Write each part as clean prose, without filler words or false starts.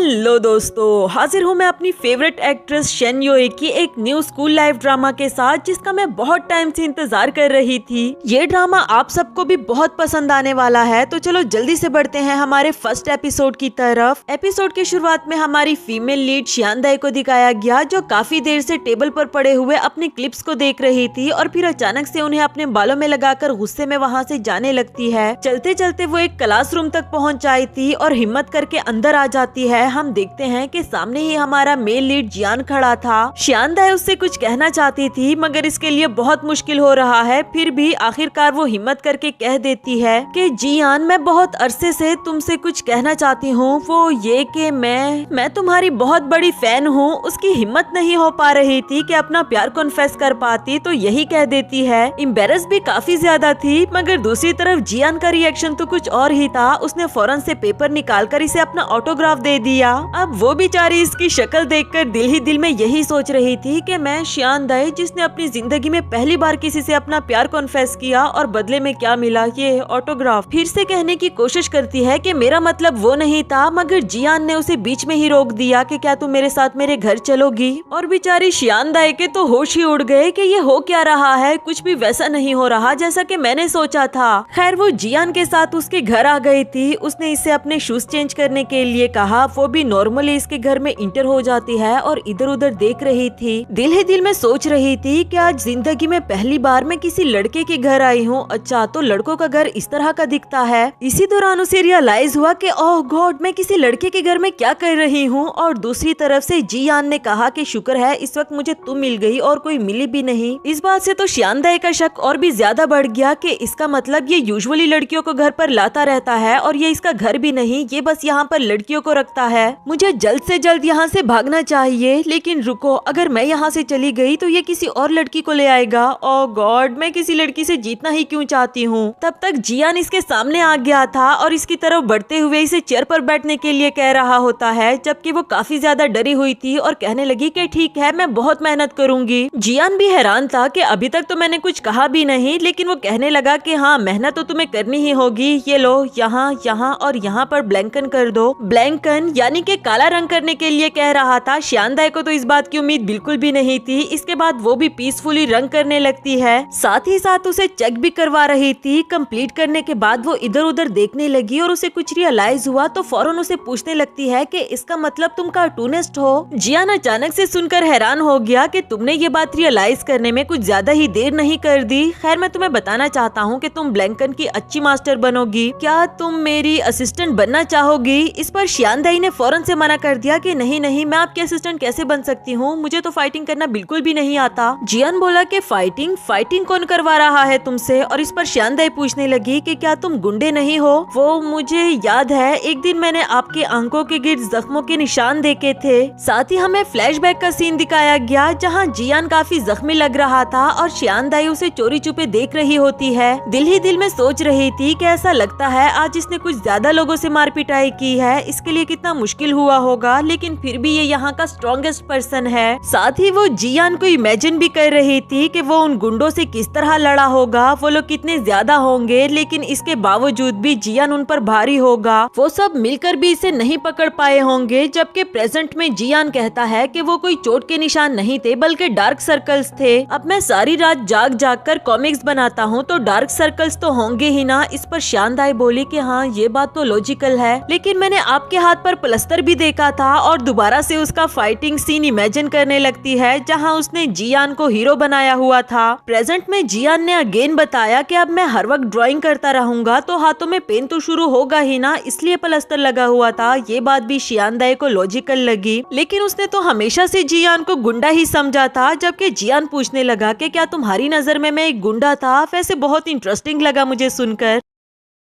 Hello दोस्तों, हाजिर हूँ मैं अपनी फेवरेट एक्ट्रेस शन योए की एक न्यू स्कूल लाइफ ड्रामा के साथ, जिसका मैं बहुत टाइम से इंतजार कर रही थी। ये ड्रामा आप सबको भी बहुत पसंद आने वाला है, तो चलो जल्दी से बढ़ते हैं हमारे फर्स्ट एपिसोड की तरफ। एपिसोड की शुरुआत में हमारी फीमेल लीड श्यानदाई को दिखाया गया, जो काफी देर से टेबल पर पड़े हुए अपनी क्लिप्स को देख रही थी और फिर अचानक से उन्हें अपने बालों में लगाकर गुस्से में वहाँ से जाने लगती है। चलते चलते वो एक क्लासरूम तक पहुँच आई थी और हिम्मत करके अंदर आ जाती है। हम देखते हैं कि सामने ही हमारा मेल लीड जियान खड़ा था। श्यानदाई उससे कुछ कहना चाहती थी, मगर इसके लिए बहुत मुश्किल हो रहा है। फिर भी आखिरकार वो हिम्मत करके कह देती है कि जियान, मैं बहुत अरसे से तुमसे कुछ कहना चाहती हूँ, वो ये कि मैं तुम्हारी बहुत बड़ी फैन हूँ। उसकी हिम्मत नहीं हो पा रही थी कि अपना प्यार कॉन्फेस कर पाती, तो यही कह देती है। एम्बेरस भी काफी ज्यादा थी, मगर दूसरी तरफ जियान का रिएक्शन तो कुछ और ही था। उसने फौरन से पेपर निकालकर इसे अपना ऑटोग्राफ दे दिया। अब वो बेचारी इसकी शक्ल देखकर दिल ही दिल में यही सोच रही थी कि मैं श्यानदाई, जिसने अपनी जिंदगी में पहली बार किसी से अपना प्यार कॉन्फेस किया और बदले में क्या मिला, ये ऑटोग्राफ। फिर से कहने की कोशिश करती है कि मेरा मतलब वो नहीं था, मगर जियान ने उसे बीच में ही रोक दिया कि क्या तुम मेरे साथ मेरे घर चलोगी। और बेचारी श्यानदाई के तो होश ही उड़ गए कि ये हो क्या रहा है। कुछ भी वैसा नहीं हो रहा जैसा कि मैंने सोचा था। खैर, वो जियान के साथ उसके घर आ गई थी। उसने इसे अपने शूज चेंज करने के लिए कहा। वो भी नॉर्मली इसके घर में इंटर हो जाती है और इधर उधर देख रही थी। दिल ही दिल में सोच रही थी कि आज जिंदगी में पहली बार मैं किसी लड़के के घर आई हूँ। अच्छा, तो लड़कों का घर इस तरह का दिखता है। इसी दौरान उसे रियलाइज हुआ कि ओह गॉड, मैं किसी लड़के के घर में क्या कर रही हूँ। और दूसरी तरफ से जियान ने कहा कि शुक्र है इस वक्त मुझे तुम मिल गई और कोई मिली भी नहीं। इस बात से तो श्यानदाई का शक और भी ज्यादा बढ़ गया कि इसका मतलब ये यूजुअली लड़कियों को घर पर लाता रहता है और ये इसका घर भी नहीं, ये बस यहाँ पर लड़कियों को रखता है। मुझे जल्द से जल्द यहाँ से भागना चाहिए, लेकिन रुको, अगर मैं यहाँ से चली गई तो ये किसी और लड़की को ले आएगा। ओह गॉड, मैं किसी लड़की से जीतना ही क्यों चाहती हूँ। तब तक जियान इसके सामने आ गया था और इसकी तरफ बढ़ते हुए इसे चेयर पर बैठने के लिए कह रहा होता है, जबकि वो काफी ज्यादा डरी हुई थी और कहने लगी कि ठीक है, मैं बहुत मेहनत करूंगी। जियान भी हैरान था कि अभी तक तो मैंने कुछ कहा भी नहीं, लेकिन वो कहने लगा कि हाँ, मेहनत तो तुम्हें करनी ही होगी। ये लो, यहाँ यहाँ और यहाँ पर ब्लैंकन कर दो। ब्लैंकन यानी कि काला रंग करने के लिए कह रहा था। श्यानदाई को तो इस बात की उम्मीद बिल्कुल भी नहीं थी। इसके बाद वो भी पीसफुली रंग करने लगती है, साथ ही साथ उसे चेक भी करवा रही थी। कंप्लीट करने के बाद वो इधर उधर देखने लगी और उसे कुछ रियलाइज हुआ, तो फौरन उसे पूछने लगती है कि इसका मतलब तुम कार्टूनिस्ट हो। जियान अचानक से सुनकर हैरान हो गया कि तुमने ये बात रियलाइज करने में कुछ ज्यादा ही देर नहीं कर दी। खैर, मैं तुम्हें बताना चाहता हूँ कि तुम ब्लैंकन की अच्छी मास्टर बनोगी। क्या तुम मेरी असिस्टेंट बनना चाहोगी? इस पर श्यानदाई ने फौरन से मना कर दिया कि नहीं नहीं, मैं आपकी असिस्टेंट कैसे बन सकती हूँ, मुझे तो फाइटिंग करना बिल्कुल भी नहीं आता। जियान बोला कि फाइटिंग कौन करवा रहा है तुमसे? और इस पर श्यानदाई पूछने लगी कि क्या तुम गुंडे नहीं हो? वो मुझे याद है, एक दिन मैंने आपकी आंखों के गिर्द जख्मों के निशान देखे थे। साथ ही हमें फ्लैशबैक का सीन दिखाया गया, जहाँ जियान काफी जख्मी लग रहा था और श्यानदाई उसे चोरी छुपे देख रही होती है। दिल ही दिल में सोच रही थी कि ऐसा लगता है आज इसने कुछ ज्यादा लोगों से मार पिटाई की है, इसके लिए कितना मुश्किल हुआ होगा, लेकिन फिर भी ये यहाँ का स्ट्रॉन्गेस्ट पर्सन है। साथ ही वो जियान को इमेजिन भी कर रही थी कि वो उन गुंडों से किस तरह लड़ा होगा, वो लोग कितने ज्यादा होंगे, लेकिन इसके बावजूद भी जियान उन पर भारी होगा। वो सब मिलकर भी इसे नहीं पकड़ पाए होंगे। जबकि प्रेजेंट में जियान कहता है कि वो कोई चोट के निशान नहीं थे, बल्कि डार्क सर्कल्स थे। अब मैं सारी रात जाग जाग कर कॉमिक्स बनाता हूँ, तो डार्क सर्कल्स तो होंगे ही ना। इस पर श्यानदाई बोली कि हाँ, ये बात तो लॉजिकल है, लेकिन मैंने आपके हाथ पर प्लास्टर भी देखा था। और दोबारा से उसका फाइटिंग सीन इमेजिन करने लगती है, जहाँ उसने जियान को हीरो बनाया हुआ था। प्रेजेंट में जियान ने अगेन बताया कि अब मैं हर वक्त ड्राइंग करता रहूंगा, तो हाथों में पेन तो शुरू होगा ही ना, इसलिए प्लास्टर लगा हुआ था। ये बात भी श्यानदाई को लॉजिकल लगी, लेकिन उसने तो हमेशा से जियान को गुंडा ही समझा था। जबकि जियान पूछने लगा कि क्या तुम्हारी नजर में मैं एक गुंडा था? वैसे बहुत इंटरेस्टिंग लगा मुझे सुनकर।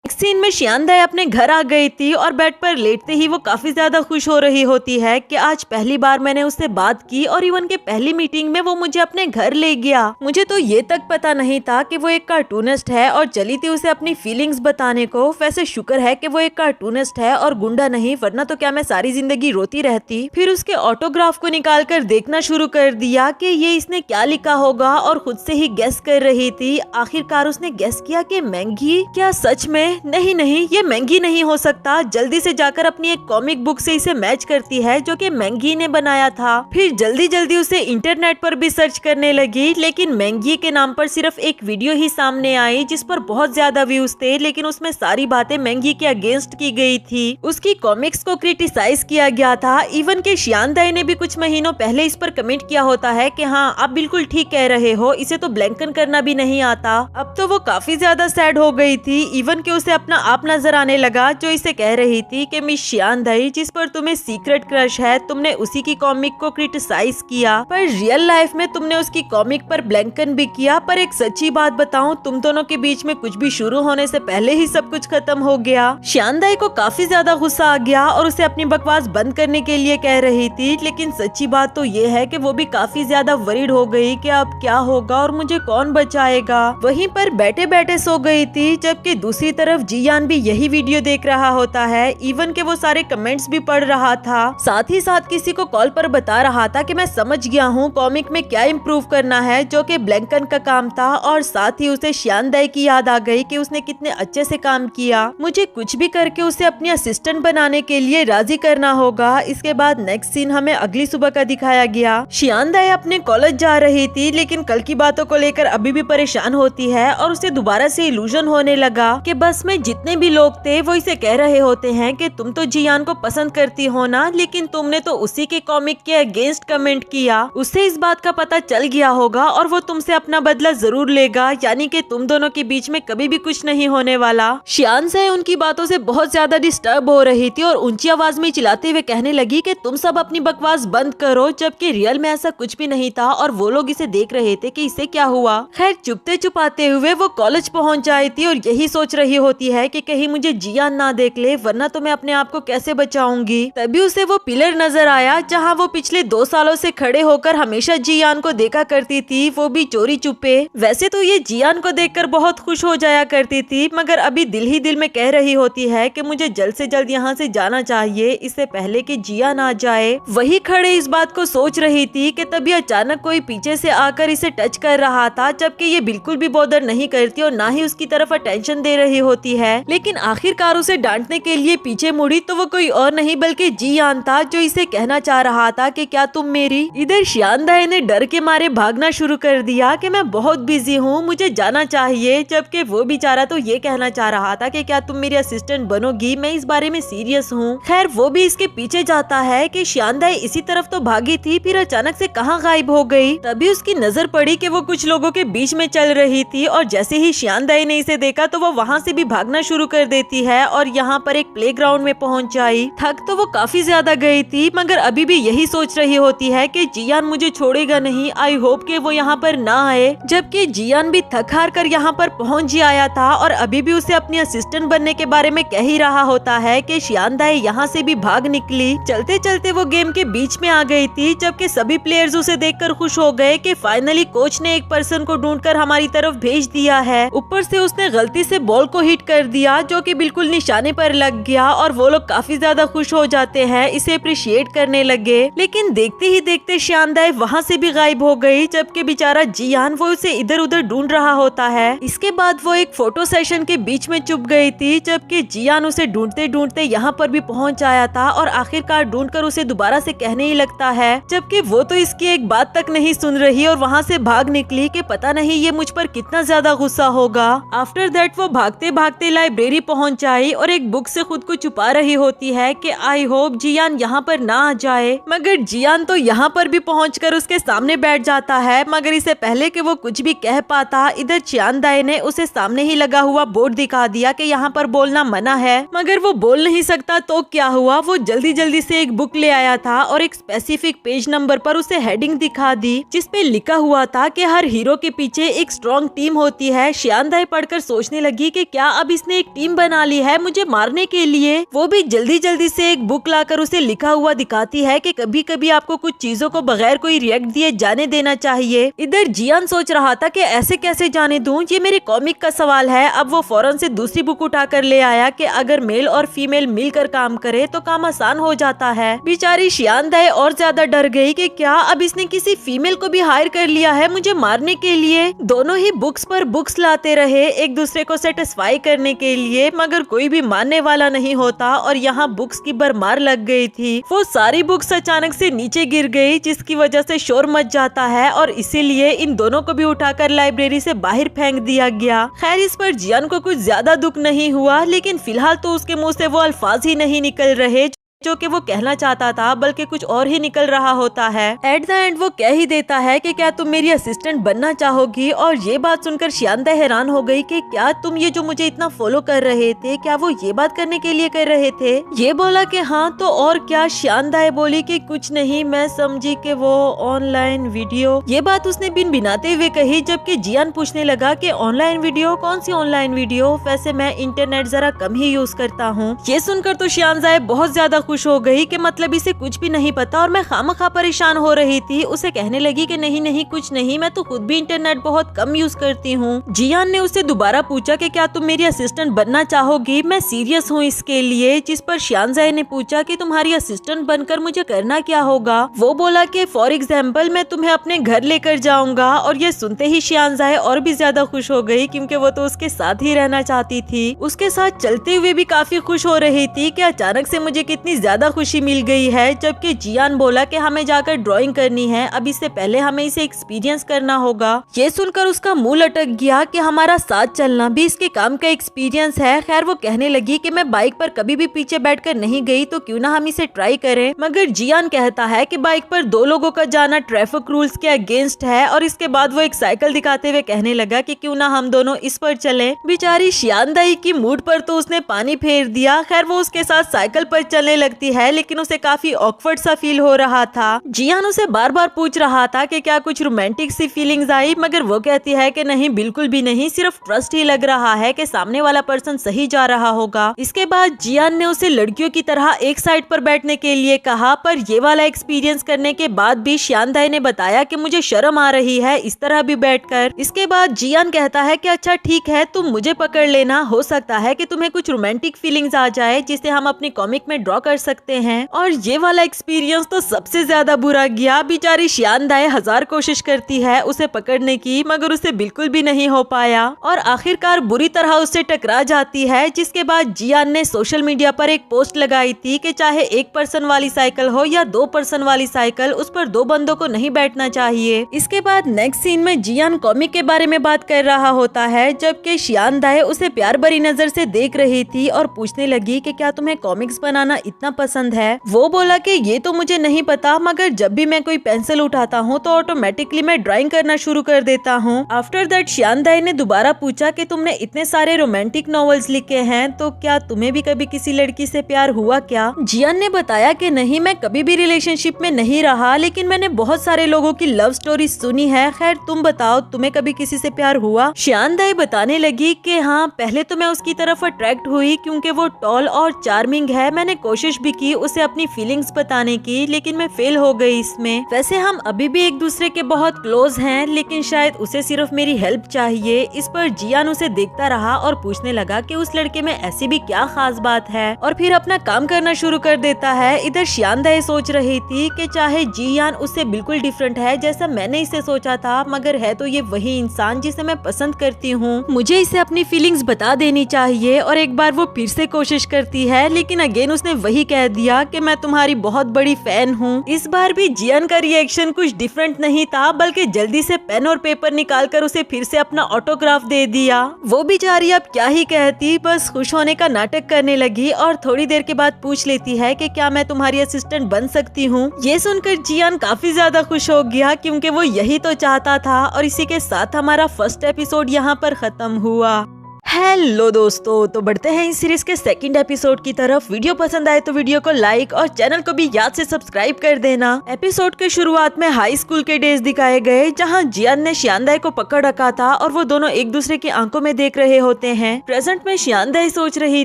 सीन में श्यानदाई अपने घर आ गई थी और बेड पर लेटते ही वो काफी ज्यादा खुश हो रही होती है कि आज पहली बार मैंने उससे बात की और इवन के पहली मीटिंग में वो मुझे अपने घर ले गया। मुझे तो ये तक पता नहीं था कि वो एक कार्टूनिस्ट है और चली थी उसे अपनी फीलिंग्स बताने को। वैसे शुक्र है कि वो एक कार्टूनिस्ट है और गुंडा नहीं, वरना तो क्या मैं सारी जिंदगी रोती रहती। फिर उसके ऑटोग्राफ को निकाल कर देखना शुरू कर दिया कि ये इसने क्या लिखा होगा और खुद से ही गेस कर रही थी। आखिरकार उसने गेस किया कि मैंगी। क्या सच में? नहीं नहीं, ये मैंगी नहीं हो सकता। जल्दी से जाकर अपनी एक कॉमिक बुक से इसे मैच करती है जो कि मैंगी ने बनाया था। फिर जल्दी जल्दी उसे इंटरनेट पर भी सर्च करने लगी, लेकिन मैंगी के नाम पर सिर्फ एक वीडियो ही सामने आई जिस पर बहुत ज्यादा व्यूज थे, लेकिन उसमें सारी बातें मैंगी के अगेंस्ट की गई थी। उसकी कॉमिक्स को क्रिटिसाइज किया गया था। इवन के शियान दाई ने भी कुछ महीनों पहले इस पर कमेंट किया होता है कि हाँ आप बिल्कुल ठीक कह रहे हो, इसे तो ब्लैंकन करना भी नहीं आता। अब तो वो काफी ज्यादा सैड हो गई थी। इवन के उसे अपना आप नजर आने लगा जो इसे कह रही थी कि मिस शियान दाई, जिस पर तुम्हें सीक्रेट क्रश है, तुमने उसी की कॉमिक को क्रिटिसाइज किया, पर रियल लाइफ में तुमने उसकी कॉमिक पर ब्लैंकन भी किया। पर एक सच्ची बात बताऊं, तुम दोनों के बीच में कुछ भी शुरू होने से पहले ही सब कुछ खत्म हो गया। शियान दाई को काफी ज्यादा गुस्सा आ गया और उसे अपनी बकवास बंद करने के लिए कह रही थी, लेकिन सच्ची बात तो ये है कि वो भी काफी ज्यादा वरीड हो गई कि अब क्या होगा और मुझे कौन बचाएगा। वहीं पर बैठे बैठे सो गई थी, जबकि दूसरी तरफ जियान भी यही वीडियो देख रहा होता है। इवन के वो सारे कमेंट्स भी पढ़ रहा था, साथ ही साथ किसी को कॉल पर बता रहा था कि मैं समझ गया हूँ कॉमिक में क्या इम्प्रूव करना है, जो कि ब्लैंकन का काम था। और साथ ही उसे शियान दाई की याद आ गई कि उसने कितने अच्छे से काम किया। मुझे कुछ भी करके उसे अपनी असिस्टेंट बनाने के लिए राजी करना होगा। इसके बाद नेक्स्ट सीन हमें अगली सुबह का दिखाया गया। शियान दाई अपने कॉलेज जा रही थी, लेकिन कल की बातों को लेकर अभी भी परेशान होती है और उसे दोबारा से इल्यूजन होने लगा कि बस में जितने भी लोग थे वो इसे कह रहे होते हैं कि तुम तो जियान को पसंद करती हो ना, लेकिन तुमने तो उसी के कॉमिक के अगेंस्ट कमेंट किया। उसे इस बात का पता चल गया होगा और वो तुमसे अपना बदला जरूर लेगा, यानी कि तुम दोनों के बीच में कभी भी कुछ नहीं होने वाला। शियान से उनकी बातों से बहुत ज्यादा डिस्टर्ब हो रही थी और ऊंची आवाज में चिल्लाते हुए कहने लगी कि तुम सब अपनी बकवास बंद करो, जबकि रियल में ऐसा कुछ भी नहीं था और वो लोग इसे देख रहे थे कि इसे क्या हुआ। खैर चुपते छुपाते हुए वो कॉलेज पहुंच जाई थी और यही सोच रही होती है कि कहीं मुझे जियान ना देख ले, वरना तो मैं अपने आप को कैसे बचाऊंगी। तभी उसे वो पिलर नजर आया जहाँ वो पिछले 2 सालों से खड़े होकर हमेशा जियान को देखा करती थी, वो भी चोरी छुपे। वैसे तो ये जियान को देखकर बहुत खुश हो जाया करती थी, मगर अभी दिल ही दिल में कह रही होती है कि मुझे जल्द से जल्द यहाँ से जाना चाहिए, इससे पहले कि जियान आ जाए। वही खड़े इस बात को सोच रही थी कि तभी अचानक कोई पीछे से आकर इसे टच कर रहा था, जबकि ये बिल्कुल भी बॉदर नहीं करती और ना ही उसकी तरफ अटेंशन दे रही होती है। लेकिन आखिरकार उसे डांटने के लिए पीछे मुड़ी तो वो कोई और नहीं बल्कि जियान था, जो इसे कहना चाह रहा था कि क्या तुम मेरी। इधर शियान दाई ने डर के मारे भागना शुरू कर दिया कि मैं बहुत बिजी हूँ, मुझे जाना चाहिए, जबकि वो बेचारा तो ये कहना चाह रहा था कि क्या तुम मेरी असिस्टेंट बनोगी, मैं इस बारे में सीरियस हूँ। खैर वो भी इसके पीछे जाता है कि शियान दाई इसी तरफ तो भागी थी, फिर अचानक से कहाँ गायब हो गई। तभी उसकी नजर पड़ी कि वो कुछ लोगों के बीच में चल रही थी और जैसे ही शियान दाई ने इसे देखा तो वो वहाँ से भी भागना शुरू कर देती है और यहाँ पर एक प्लेग्राउंड में पहुँच आई। थक तो वो काफी ज्यादा गई थी, मगर अभी भी यही सोच रही होती है कि जियान मुझे छोड़ेगा नहीं, आई होप कि वो यहाँ पर ना आए। जबकि जियान भी थक हार कर यहाँ पर पहुँच ही आया था और अभी भी उसे अपनी असिस्टेंट बनने के बारे में कह ही रहा होता है कि शियान दाई यहाँ से भी भाग निकली। चलते चलते वो गेम के बीच में आ गई थी, जबकि सभी प्लेयर्स उसे देखकर खुश हो गए कि फाइनली कोच ने एक पर्सन को ढूंढकर हमारी तरफ भेज दिया है। ऊपर से उसने गलती से बॉल को हिट कर दिया जो कि बिल्कुल निशाने पर लग गया और वो लोग काफी ज्यादा खुश हो जाते हैं, इसे अप्रिशिएट करने लगे। लेकिन देखते ही देखते शियान दाई वहाँ से भी गायब हो गई, जबकि बेचारा जियान वो उसे इधर उधर ढूंढ रहा होता है। इसके बाद वो एक फोटो सेशन के बीच में चुप गई थी, जबकि जियान उसे ढूंढते ढूंढते यहाँ पर भी पहुँच आया था और आखिरकार ढूंढकर उसे दोबारा से कहने ही लगता है, जबकि वो तो इसकी एक बात तक नहीं सुन रही और वहाँ से भाग निकली कि पता नहीं ये मुझ पर कितना ज्यादा गुस्सा होगा। आफ्टर दैट वो भागते भागते लाइब्रेरी पहुँच आई और एक बुक से खुद को छुपा रही होती है कि आई होप जियान यहाँ पर ना आ जाए। मगर जियान तो यहाँ पर भी पहुंचकर उसके सामने बैठ जाता है, मगर इससे पहले कि वो कुछ भी कह पाता, इधर शियान दाई ने उसे सामने ही लगा हुआ बोर्ड दिखा दिया कि यहाँ पर बोलना मना है। मगर वो बोल नहीं सकता तो क्या हुआ, वो जल्दी जल्दी से एक बुक ले आया था और एक स्पेसिफिक पेज नंबर पर उसे हेडिंग दिखा दी जिसपे लिखा हुआ था कि हर हीरो के पीछे एक स्ट्रॉन्ग टीम होती है। शियान दाई पढ़कर सोचने लगी कि क्या अब इसने एक टीम बना ली है मुझे मारने के लिए। वो भी जल्दी जल्दी से एक बुक लाकर उसे लिखा हुआ दिखाती है कि कभी कभी आपको कुछ चीजों को बगैर कोई रिएक्ट दिए जाने देना चाहिए। इधर जियान सोच रहा था कि ऐसे कैसे जाने दूं, ये मेरे कॉमिक का सवाल है। अब वो फौरन से दूसरी बुक उठाकर ले आया कि अगर मेल और फीमेल मिलकर काम करे तो काम आसान हो जाता है। बेचारी शियान दाई और ज्यादा डर गई कि क्या अब इसने किसी फीमेल को भी हायर कर लिया है मुझे मारने के लिए। दोनों ही बुक्स पर बुक्स लाते रहे, एक दूसरे को सेटिस्फाई करने के लिए, मगर कोई भी मानने वाला नहीं होता और यहाँ बुक्स की भरमार लग गई थी। वो सारी बुक्स अचानक से नीचे गिर गई, जिसकी वजह से शोर मच जाता है और इसीलिए इन दोनों को भी उठाकर लाइब्रेरी से बाहर फेंक दिया गया। खैर इस पर जियान को कुछ ज्यादा दुख नहीं हुआ, लेकिन फिलहाल तो उसके मुंह से वो अल्फाज ही नहीं निकल रहे जो कि वो कहना चाहता था, बल्कि कुछ और ही निकल रहा होता है। एट द एंड वो कह ही देता है कि क्या तुम मेरी असिस्टेंट बनना चाहोगी। और ये बात सुनकर शानदाई हैरान हो गई कि क्या तुम ये जो मुझे इतना फॉलो कर रहे थे, क्या वो ये बात करने के लिए कर रहे थे। ये बोला कि हाँ तो और क्या। शानदाई बोली कि कुछ नहीं, मैं समझी कि वो ऑनलाइन वीडियो। ये बात उसने बिन बिनाते हुए कही, जबकि जियान पूछने लगा कि ऑनलाइन वीडियो, कौन सी ऑनलाइन वीडियो। वैसे मैं इंटरनेट जरा कम ही यूज करता हूँ। ये सुनकर तो शानदाई बहुत ज्यादा खुश हो गई कि मतलब इसे कुछ भी नहीं पता और मैं खामखा परेशान हो रही थी। उसे कहने लगी कि नहीं नहीं कुछ नहीं, मैं तो खुद भी इंटरनेट बहुत कम यूज करती हूँ। जियान ने उससे दोबारा पूछा कि क्या तुम मेरी असिस्टेंट बनना चाहोगी, मैं सीरियस हूँ इसके लिए। जिस पर शानदाई ने पूछा कि तुम्हारी असिस्टेंट बनकर मुझे करना क्या होगा। वो बोला कि फॉर एग्जाम्पल मैं तुम्हें अपने घर लेकर जाऊंगा। और ये सुनते ही शानदाई और भी ज्यादा खुश हो गई, क्योंकि वो तो उसके साथ ही रहना चाहती थी। उसके साथ चलते हुए भी काफी खुश हो रही थी कि अचानक से मुझे कितनी ज्यादा खुशी मिल गई है। जबकि जियान बोला कि हमें जाकर ड्राइंग करनी है, अब इससे पहले हमें इसे एक्सपीरियंस करना होगा। ये सुनकर उसका मुंह लटक गया कि हमारा साथ चलना भी इसके काम का एक्सपीरियंस है। खैर वो कहने लगी कि मैं बाइक पर कभी भी पीछे बैठकर नहीं गई, तो क्यों ना हम इसे ट्राई करें। मगर जियान कहता है कि बाइक पर दो लोगों का जाना ट्रैफिक रूल्स के अगेंस्ट है। और इसके बाद वो एक साइकिल दिखाते हुए कहने लगा कि क्यों ना हम दोनों इस पर चलें। बेचारी शानदाई की मूड पर तो उसने पानी फेर दिया। खैर वो उसके साथ साइकिल पर चलने लगती है, लेकिन उसे काफी ऑकवर्ड सा फील हो रहा था। जियान उसे बार बार पूछ रहा था कि क्या कुछ रोमांटिक सी फीलिंग्स आई, मगर वो कहती है कि नहीं बिल्कुल भी नहीं, सिर्फ ट्रस्ट ही लग रहा है कि सामने वाला पर्सन सही जा रहा होगा। इसके बाद जियान ने उसे लड़कियों की तरह एक साइड पर बैठने के लिए कहा, पर ये वाला एक्सपीरियंस करने के बाद भी शानदाई ने बताया कि मुझे शर्म आ रही है इस तरह भी बैठकर। इसके बाद जियान कहता है कि अच्छा ठीक है, तुम मुझे पकड़ लेना, हो सकता है कि तुम्हें कुछ रोमांटिक फीलिंग्स आ जाए जिसे हम अपनी कॉमिक में ड्रॉ कर सकते हैं। और ये वाला एक्सपीरियंस तो सबसे ज्यादा बुरा गया। बेचारी शानदाई 1000 कोशिश करती है उसे पकड़ने की, मगर उसे बिल्कुल भी नहीं हो पाया और आखिरकार बुरी तरह उससे टकरा जाती है। जिसके बाद जियान ने सोशल मीडिया पर एक पोस्ट लगाई थी कि चाहे एक पर्सन वाली साइकिल हो या 2 पर्सन वाली साइकिल, उस पर 2 बंदों को नहीं बैठना चाहिए। इसके बाद नेक्स्ट सीन में जियान कॉमिक के बारे में बात कर रहा होता है, जबकि शानदाई उसे प्यार भरी नजर से देख रही थी और पूछने लगी कि क्या तुम्हें कॉमिक्स बनाना इतना पसंद है। वो बोला कि ये तो मुझे नहीं पता, मगर जब भी मैं कोई पेंसिल उठाता हूँ तो ऑटोमेटिकली मैं ड्राइंग करना शुरू कर देता हूँ। आफ्टर दैट शानदाई ने दोबारा पूछा कि तुमने इतने सारे रोमांटिक नॉवेल्स लिखे हैं, तो क्या तुम्हें भी कभी किसी लड़की से प्यार हुआ क्या। जियान ने बताया कि नहीं, मैं कभी भी रिलेशनशिप में नहीं रहा, लेकिन मैंने बहुत सारे लोगों की लव स्टोरी सुनी है। खैर तुम बताओ, तुम्हें कभी किसी से प्यार हुआ। शानदाई बताने लगी कि हाँ, पहले तो मैं उसकी तरफ अट्रैक्ट हुई क्योंकि वो टॉल और चार्मिंग है। मैंने कोशिश भी की उसे अपनी फीलिंग्स बताने की, लेकिन मैं फेल हो गई इसमें। वैसे हम अभी भी एक दूसरे के बहुत क्लोज हैं, लेकिन शायद उसे सिर्फ मेरी हेल्प चाहिए। इस पर जियान उसे देखता रहा और पूछने लगा कि उस लड़के में ऐसी भी क्या खास बात है, और फिर अपना काम करना शुरू कर देता है। इधर शानदाई सोच रही थी कि चाहे जियान उससे बिल्कुल डिफरेंट है जैसा मैंने इसे सोचा था, मगर है तो ये वही इंसान जिसे मैं पसंद करती हूँ। मुझे इसे अपनी फीलिंग्स बता देनी चाहिए। और एक बार वो फिर से कोशिश करती है, लेकिन अगेन उसने वही कह दिया कि मैं तुम्हारी बहुत बड़ी फैन हूँ। इस बार भी जियान का रिएक्शन कुछ डिफरेंट नहीं था, बल्कि जल्दी से पेन और पेपर निकालकर उसे फिर से अपना ऑटोग्राफ दे दिया। वो बेचारी अब क्या ही कहती, बस खुश होने का नाटक करने लगी और थोड़ी देर के बाद पूछ लेती है कि क्या मैं तुम्हारी असिस्टेंट बन सकती हूँ। ये सुनकर जियान काफी ज्यादा खुश हो गया, क्योंकि वो यही तो चाहता था। और इसी के साथ हमारा फर्स्ट एपिसोड यहाँ पर खत्म हुआ। हेलो दोस्तों, तो बढ़ते हैं इस सीरीज के सेकंड एपिसोड की तरफ। वीडियो पसंद आए तो वीडियो को लाइक और चैनल को भी याद से सब्सक्राइब कर देना। एपिसोड के शुरुआत में हाई स्कूल के डेज दिखाए गए, जहां जियान ने शानदाई को पकड़ रखा था और वो दोनों एक दूसरे की आंखों में देख रहे होते हैं। प्रेजेंट में शानदाई सोच रही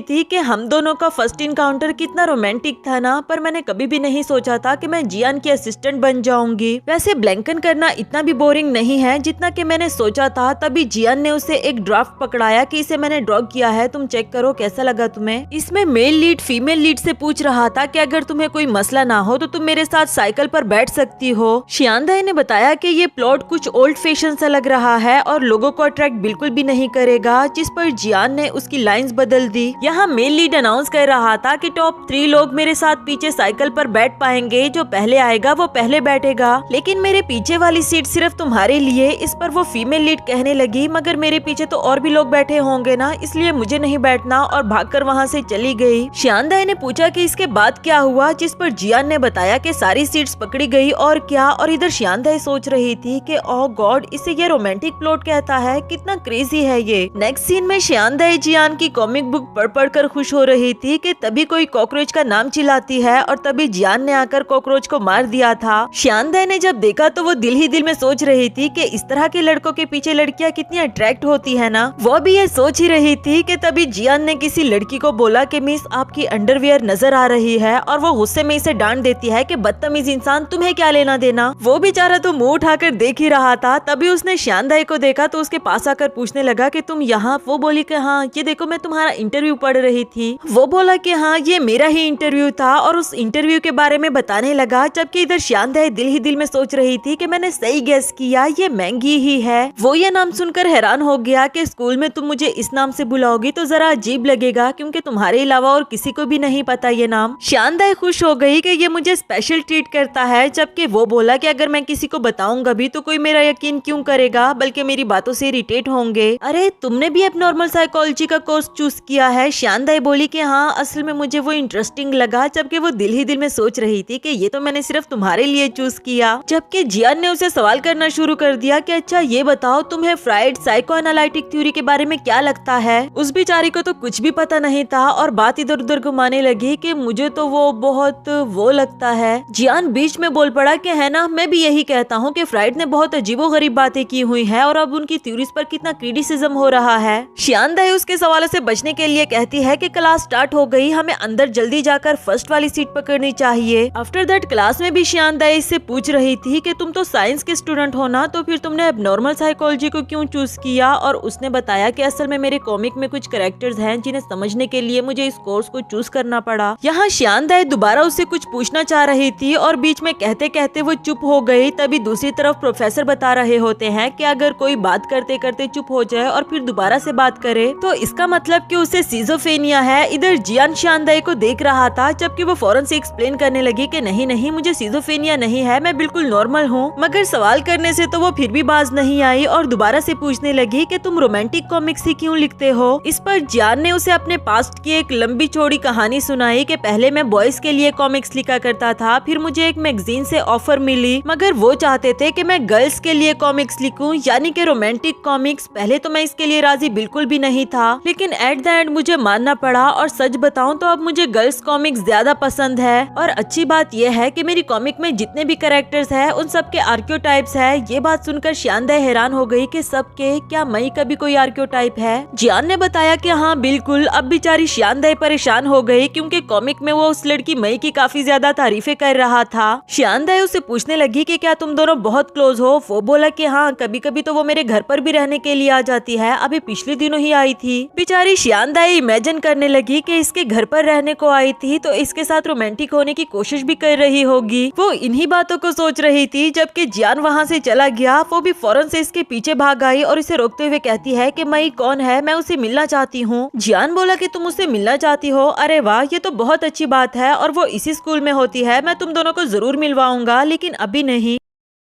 थी कि हम दोनों का फर्स्ट इनकाउंटर कितना रोमांटिक था ना, पर मैंने कभी भी नहीं सोचा था कि मैं जियान की असिस्टेंट बन जाऊंगी। वैसे ब्लैंकन करना इतना भी बोरिंग नहीं है जितना कि मैंने सोचा था। तभी जियान ने उसे एक ड्राफ्ट पकड़ाया कि इसे मैंने ड्रॉ किया है, तुम चेक करो कैसा लगा तुम्हें। इसमें मेल लीड फीमेल लीड से पूछ रहा था कि अगर तुम्हें कोई मसला ना हो तो तुम मेरे साथ साइकिल पर बैठ सकती हो। श्यानदाई ने बताया कि ये प्लॉट कुछ ओल्ड फैशन सा लग रहा है और लोगों को अट्रैक्ट बिल्कुल भी नहीं करेगा, जिस पर जियान ने उसकी लाइंस बदल दी। यहाँ मेल लीड अनाउंस कर रहा था कि टॉप 3 लोग मेरे साथ पीछे साइकिल पर बैठ पाएंगे, जो पहले आएगा वो पहले बैठेगा, लेकिन मेरे पीछे वाली सीट सिर्फ तुम्हारे लिए। इस पर वो फीमेल लीड कहने लगी, मगर मेरे पीछे तो और भी लोग बैठे होंगे ना, इसलिए मुझे नहीं बैठना, और भागकर वहाँ से चली गई। श्यानदाई ने पूछा कि इसके बाद क्या हुआ, जिस पर जियान ने बताया कि सारी सीट्स पकड़ी गई और क्या। और इधर श्यानदाई सोच रही थी कि ओह गॉड, इसे ये रोमांटिक प्लॉट कहता है, कितना क्रेजी है ये। नेक्स्ट सीन में श्यानदाई जियान की कॉमिक बुक पढ़ कर खुश हो रही थी कि तभी कोई कॉकरोच का नाम चिल्लाती है और तभी जियान ने आकर कॉकरोच को मार दिया था। श्यानदाई ने जब देखा तो वो दिल ही दिल में सोच रही थी कि इस तरह के लड़कों के पीछे लड़कियां कितनी अट्रैक्ट होती है ना। वो भी ये सोच ही रही थी कि तभी जियान ने किसी लड़की को बोला कि मिस आपकी अंडरवियर नजर आ रही है, और वो गुस्से में इसे डांट देती है कि बदतमीज इंसान, तुम्हें क्या लेना देना। वो बेचारा तो मुंह उठाकर देख ही रहा था। तभी उसने श्यानदाई को देखा तो उसके पास आकर पूछने लगा कि तुम यहाँ। वो बोली कि हाँ, ये देखो मैं तुम्हारा इंटरव्यू पढ़ रही थी। वो बोला कि हाँ, ये मेरा ही इंटरव्यू था, और उस इंटरव्यू के बारे में बताने लगा। जबकि इधर श्यानदाई दिल ही दिल में सोच रही थी कि मैंने सही गेस किया, ये मैंगी ही है। वो ये नाम सुनकर हैरान हो गया कि स्कूल में तुम मुझे इस नाम से बुलाओगी तो जरा अजीब लगेगा, क्योंकि तुम्हारे अलावा और किसी को भी नहीं पता ये नाम। श्यानदाई खुश हो गई कि ये मुझे स्पेशल ट्रीट करता है। जबकि वो बोला कि अगर मैं किसी को बताऊंगा भी तो कोई मेरा यकीन क्यों करेगा, बल्कि मेरी बातों से इरिटेट होंगे। अरे तुमने भी एबनॉर्मल साइकोलॉजी का कोर्स चूज किया है। श्यानदाई बोली कि हाँ, असल में मुझे वो इंटरेस्टिंग लगा। जबकि वो दिल ही दिल में सोच रही थी कि ये तो मैंने सिर्फ तुम्हारे लिए चूज किया। जबकि जियान ने उसे सवाल करना शुरू कर दिया कि अच्छा ये बताओ, तुम्हें फ्राइड साइको एनालिटिक थ्योरी के बारे में क्या लगता है। उस बेचारी को तो कुछ भी पता नहीं था और बात इधर उधर घुमाने लगी कि मुझे तो वो बहुत वो लगता है। जियान बीच में बोल पड़ा कि है ना, मैं भी यही कहता हूँ कि फ्राइड ने बहुत अजीबोगरीब बातें की हुई है और अब उनकी थ्योरीज पर कितना क्रिटिसिज्म हो रहा है। श्यानदाई उसके सवालों से बचने के लिए कहती है कि क्लास स्टार्ट हो गई, हमें अंदर जल्दी जाकर फर्स्ट वाली सीट पकड़नी चाहिए। आफ्टर दैट क्लास में भी श्यानदाई इससे पूछ रही थी कि तुम तो साइंस के स्टूडेंट हो ना, तो फिर तुमने एबनॉर्मल साइकोलॉजी को क्यों चूज किया। और उसने बताया कि असल में मेरे कॉमिक में कुछ कैरेक्टर्स हैं जिन्हें समझने के लिए मुझे इस कोर्स को चूज करना पड़ा। यहाँ श्यानदाई दोबारा उससे कुछ पूछना चाह रही थी और बीच में कहते कहते वो चुप हो गई। तभी दूसरी तरफ प्रोफेसर बता रहे होते हैं कि अगर कोई बात करते करते चुप हो जाए और फिर दोबारा से बात करे तो इसका मतलब कि उसे सिजोफ्रेनिया है। इधर जियान श्यानदाई को देख रहा था, जबकि वो फौरन से एक्सप्लेन करने लगी कि नहीं नहीं, मुझे सिजोफ्रेनिया नहीं है, मैं बिल्कुल नॉर्मल हूँ। मगर सवाल करने से तो वो फिर भी बाज नहीं आई और दोबारा से पूछने लगी कि तुम रोमांटिक कॉमिक्स ही क्यों लिखते हो। इस पर जियान ने उसे अपने पास्ट की एक लंबी चौड़ी कहानी सुनाई कि पहले मैं बॉयज के लिए कॉमिक्स लिखा करता था, फिर मुझे एक मैगजीन से ऑफर मिली, मगर वो चाहते थे कि मैं गर्ल्स के लिए कॉमिक्स लिखूं, यानी कि रोमांटिक कॉमिक्स। पहले तो मैं इसके लिए राजी बिल्कुल भी नहीं था, लेकिन एट द एंड मुझे मानना पड़ा और सच बताऊं तो अब मुझे गर्ल्स कॉमिक्स ज्यादा पसंद है। और अच्छी बात यह है कि मेरी कॉमिक में जितने भी कैरेक्टर्स हैं उन सबके आर्कियोटाइप्स है। ये बात सुनकर श्यानदाई हैरान हो गई कि सबके, क्या मई का भी कोई आर्कियोटाइप है। जियान ने बताया कि हाँ बिल्कुल। अब बेचारी श्यानदाई परेशान हो गई क्योंकि कॉमिक में वो उस लड़की मई की काफी ज्यादा तारीफें कर रहा था। श्यानदाई उसे पूछने लगी कि क्या तुम दोनों बहुत क्लोज हो। वो बोला कि हाँ, कभी कभी तो वो मेरे घर पर भी रहने के लिए आ जाती है, अभी पिछले दिनों ही आई थी। बेचारी श्यानदाई इमेजिन करने लगी कि इसके घर पर रहने को आई थी तो इसके साथ रोमांटिक होने की कोशिश भी कर रही होगी। वो इन्हीं बातों को सोच रही थी जबकि जियान वहाँ से चला गया। वो भी फौरन से इसके पीछे भाग आई और इसे रोकते हुए कहती है कि मई कौन है, मैं उसे मिलना चाहती हूँ। जियान बोला कि तुम उससे मिलना चाहती हो, अरे वाह, ये तो बहुत अच्छी बात है और वो इसी स्कूल में होती है, मैं तुम दोनों को जरूर मिलवाऊंगा, लेकिन अभी नहीं।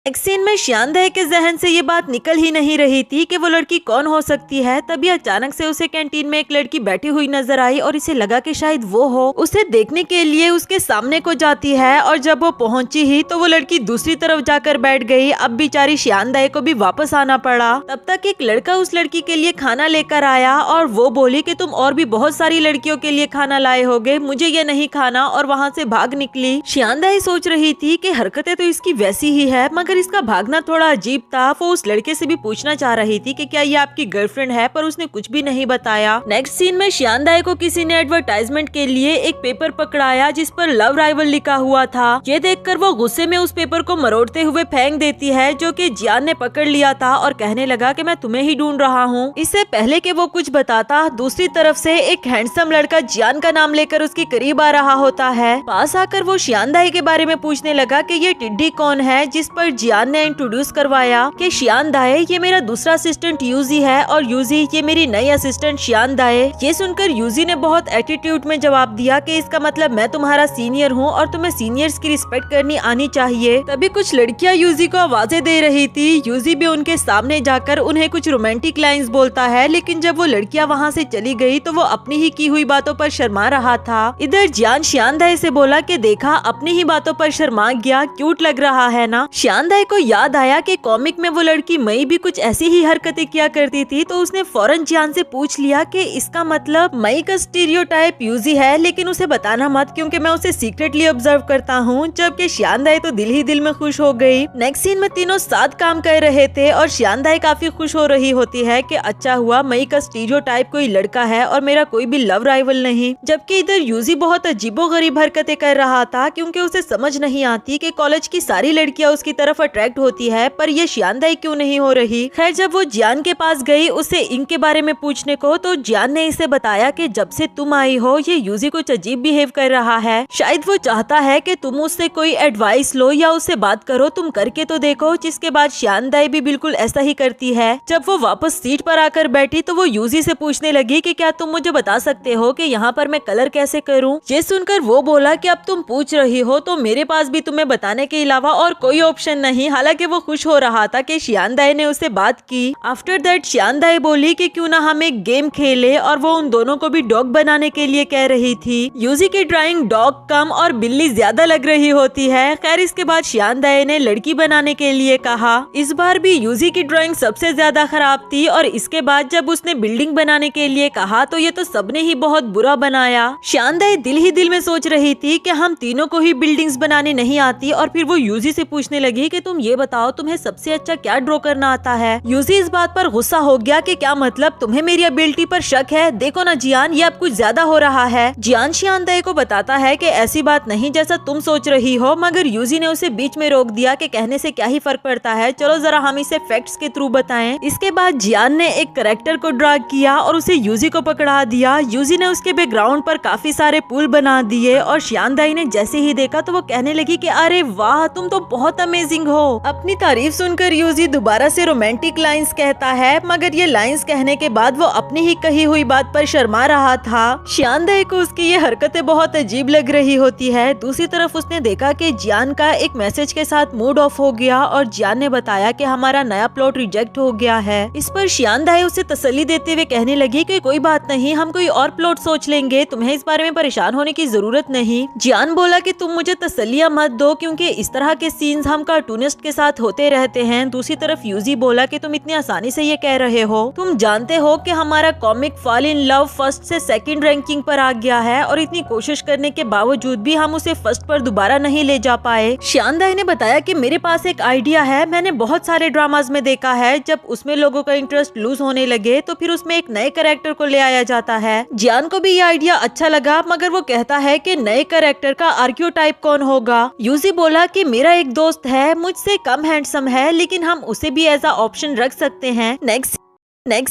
एक सीन में श्यानदाई के जहन से ये बात निकल ही नहीं रही थी कि वो लड़की कौन हो सकती है। तभी अचानक से उसे कैंटीन में एक लड़की बैठी हुई नजर आई और इसे लगा कि शायद वो हो। उसे देखने के लिए उसके सामने को जाती है और जब वो पहुंची ही तो वो लड़की दूसरी तरफ जाकर बैठ गई। अब बेचारी श्यानदाई को भी वापस आना पड़ा। तब तक एक लड़का उस लड़की के लिए खाना लेकर आया और वो बोली कि तुम और भी बहुत सारी लड़कियों के लिए खाना लाए होगे, मुझे ये नहीं खाना, और वहाँ से भाग निकली। श्यानदाई सोच रही थी कि हरकतें तो इसकी वैसी ही है, मगर मगर इसका भागना थोड़ा अजीब था। वो उस लड़के से भी पूछना चाह रही थी कि क्या ये आपकी गर्लफ्रेंड है, पर उसने कुछ भी नहीं बताया। नेक्स्ट सीन में श्यानदाई को किसी ने एडवर्टाइजमेंट के लिए एक पेपर पकड़ाया जिस पर लव राइवल लिखा हुआ था। ये देखकर वो गुस्से में उस पेपर को मरोड़ते हुए फेंक देती है, जो कि जियान ने पकड़ लिया था और कहने लगा कि मैं तुम्हें ही ढूंढ रहा हूँ। इससे पहले कि वो कुछ बताता, दूसरी तरफ से एक हैंडसम लड़का जियान का नाम लेकर उसके करीब आ रहा होता है। पास आकर वो श्यानदाई के बारे में पूछने लगा कि ये टिड्डी कौन है, जिस पर जियान ने इंट्रोड्यूस करवाया कि श्यानदाई ये मेरा दूसरा असिस्टेंट यूजी है और यूजी ये मेरी नई असिस्टेंट श्यानदाई। ये सुनकर यूजी ने बहुत एटीट्यूड में जवाब दिया कि इसका मतलब मैं तुम्हारा सीनियर हूँ और तुम्हें सीनियर्स की रिस्पेक्ट करनी आनी चाहिए। तभी कुछ लड़कियां यूजी को आवाजें दे रही थी। यूजी भी उनके सामने जाकर उन्हें कुछ रोमांटिक लाइंस बोलता है, लेकिन जब वो लड़कियां वहाँ से चली गई तो वो अपनी ही की हुई बातों पर शर्मा रहा था। इधर जियान श्यानदाई से बोला कि देखा अपनी ही बातों पर शर्मा गया, क्यूट लग रहा है ना। श्यानदाई को याद आया कि कॉमिक में वो लड़की मई भी कुछ ऐसी ही हरकतें किया करती थी, तो उसने फौरन जियान से पूछ लिया कि इसका मतलब मई का स्टीरियोटाइप यूजी है, लेकिन उसे बताना मत क्योंकि मैं उसे सीक्रेटली ऑब्जर्व करता हूँ। जबकि श्यानदाई तो दिल ही दिल में खुश हो गई। नेक्स्ट सीन में तीनों साथ काम कर रहे थे और श्यानदाई काफी खुश हो रही होती है कि अच्छा हुआ मई का स्टीरियोटाइप कोई लड़का है और मेरा कोई भी लव राइवल नहीं। जबकि इधर यूजी बहुत अजीबोगरीब हरकतें कर रहा था क्योंकि उसे समझ नहीं आती कि कॉलेज की सारी लड़कियां उसकी तरफ अट्रैक्ट होती है, पर ये श्यानदाई क्यों नहीं हो रही। खैर जब वो जियान के पास गई उसे इंक के बारे में पूछने को, तो जियान ने इसे बताया कि जब से तुम आई हो ये यूजी कुछ अजीब बिहेव कर रहा है। शायद वो चाहता है कि तुम उससे कोई एडवाइस लो या उससे बात करो, तुम करके तो देखो। जिसके बाद श्यानदाई भी बिल्कुल ऐसा ही करती है। जब वो वापस सीट पर आकर बैठी तो वो यूजी से पूछने लगी कि क्या तुम मुझे बता सकते हो कि यहाँ पर मैं कलर कैसे करूँ। ये सुनकर वो बोला कि अब तुम पूछ रही हो तो मेरे पास भी तुम्हें बताने के अलावा और कोई ऑप्शन नहीं। हालांकि वो खुश हो रहा था कि श्यानदाई ने उससे बात की। आफ्टर दैट श्यानदाई बोली कि क्यों ना हम एक गेम खेले और वो उन दोनों को भी डॉग बनाने के लिए कह रही थी। यूजी की ड्राइंग डॉग कम और बिल्ली ज्यादा लग रही होती है। खैर इसके बाद श्यानदाई ने लड़की बनाने के लिए कहा। इस बार भी यूजी की ड्राइंग सबसे ज्यादा खराब थी और इसके बाद जब उसने बिल्डिंग बनाने के लिए कहा तो ये तो सबने ही बहुत बुरा बनाया। श्यानदाई दिल ही दिल में सोच रही थी कि हम तीनों को ही बिल्डिंग्स बनाने नहीं आती और फिर वो यूजी से पूछने लगी कि तुम ये बताओ तुम्हें सबसे अच्छा क्या ड्रॉ करना आता है। यूजी इस बात पर गुस्सा हो गया कि क्या मतलब तुम्हें मेरी एबिलिटी पर शक है। देखो ना जियान ये अब कुछ ज्यादा हो रहा है। जियान श्यानदाई को बताता है कि ऐसी बात नहीं जैसा तुम सोच रही हो, मगर यूजी ने उसे बीच में रोक दिया कि कहने से क्या ही फर्क पड़ता है, चलो जरा हम इसे फैक्ट्स के थ्रू बताएं। इसके बाद जियान ने एक कैरेक्टर को ड्रा किया और उसे यूजी को पकड़ा दिया। यूजी ने उसके बैकग्राउंड पर काफी सारे पुल बना दिए और श्यानदाई ने जैसे ही देखा तो वो कहने लगी कि अरे वाह तुम तो बहुत अमेजिंग हो। अपनी तारीफ सुनकर यूजी दोबारा से रोमांटिक लाइंस कहता है, मगर ये लाइंस कहने के बाद वो अपनी ही कही हुई बात पर शर्मा रहा था। श्यानदाई को उसकी ये हरकतें बहुत अजीब लग रही होती है। दूसरी तरफ उसने देखा कि जियान का एक मैसेज के साथ मूड ऑफ हो गया और जियान ने बताया कि हमारा नया प्लॉट रिजेक्ट हो गया है। इस पर श्यानदाई उसे तसल्ली देते हुए कहने लगी कि कोई बात नहीं, हम कोई और प्लॉट सोच लेंगे, तुम्हें इस बारे में परेशान होने की जरूरत नहीं। जियान बोला कि तुम मुझे तसल्लियां मत दो क्योंकि इस तरह के सीन्स हम कार्टूनिस्ट के साथ होते रहते हैं। दूसरी तरफ यूजी बोला कि तुम इतनी आसानी से ये कह रहे हो, तुम जानते हो कि हमारा comic fall in love first से सेकंड रैंकिंग पर आ गया है और इतनी कोशिश करने के बावजूद भी हम उसे फर्स्ट पर दोबारा नहीं ले जा पाए। श्यानदाई ने बताया कि मेरे पास एक आइडिया है, मैंने बहुत सारे ड्रामाज में देखा है, जब उसमें लोगों का इंटरेस्ट लूज होने लगे तो फिर उसमें एक नए कैरेक्टर को ले आया जाता है। जियान को भी ये आइडिया अच्छा लगा, मगर वो कहता है कि नए कैरेक्टर का आर्कियोटाइप कौन होगा। यूजी बोला कि मेरा एक दोस्त है, मुझसे कम हैंडसम है, लेकिन हम उसे भी एज अ ऑप्शन रख सकते हैं। नेक्स्ट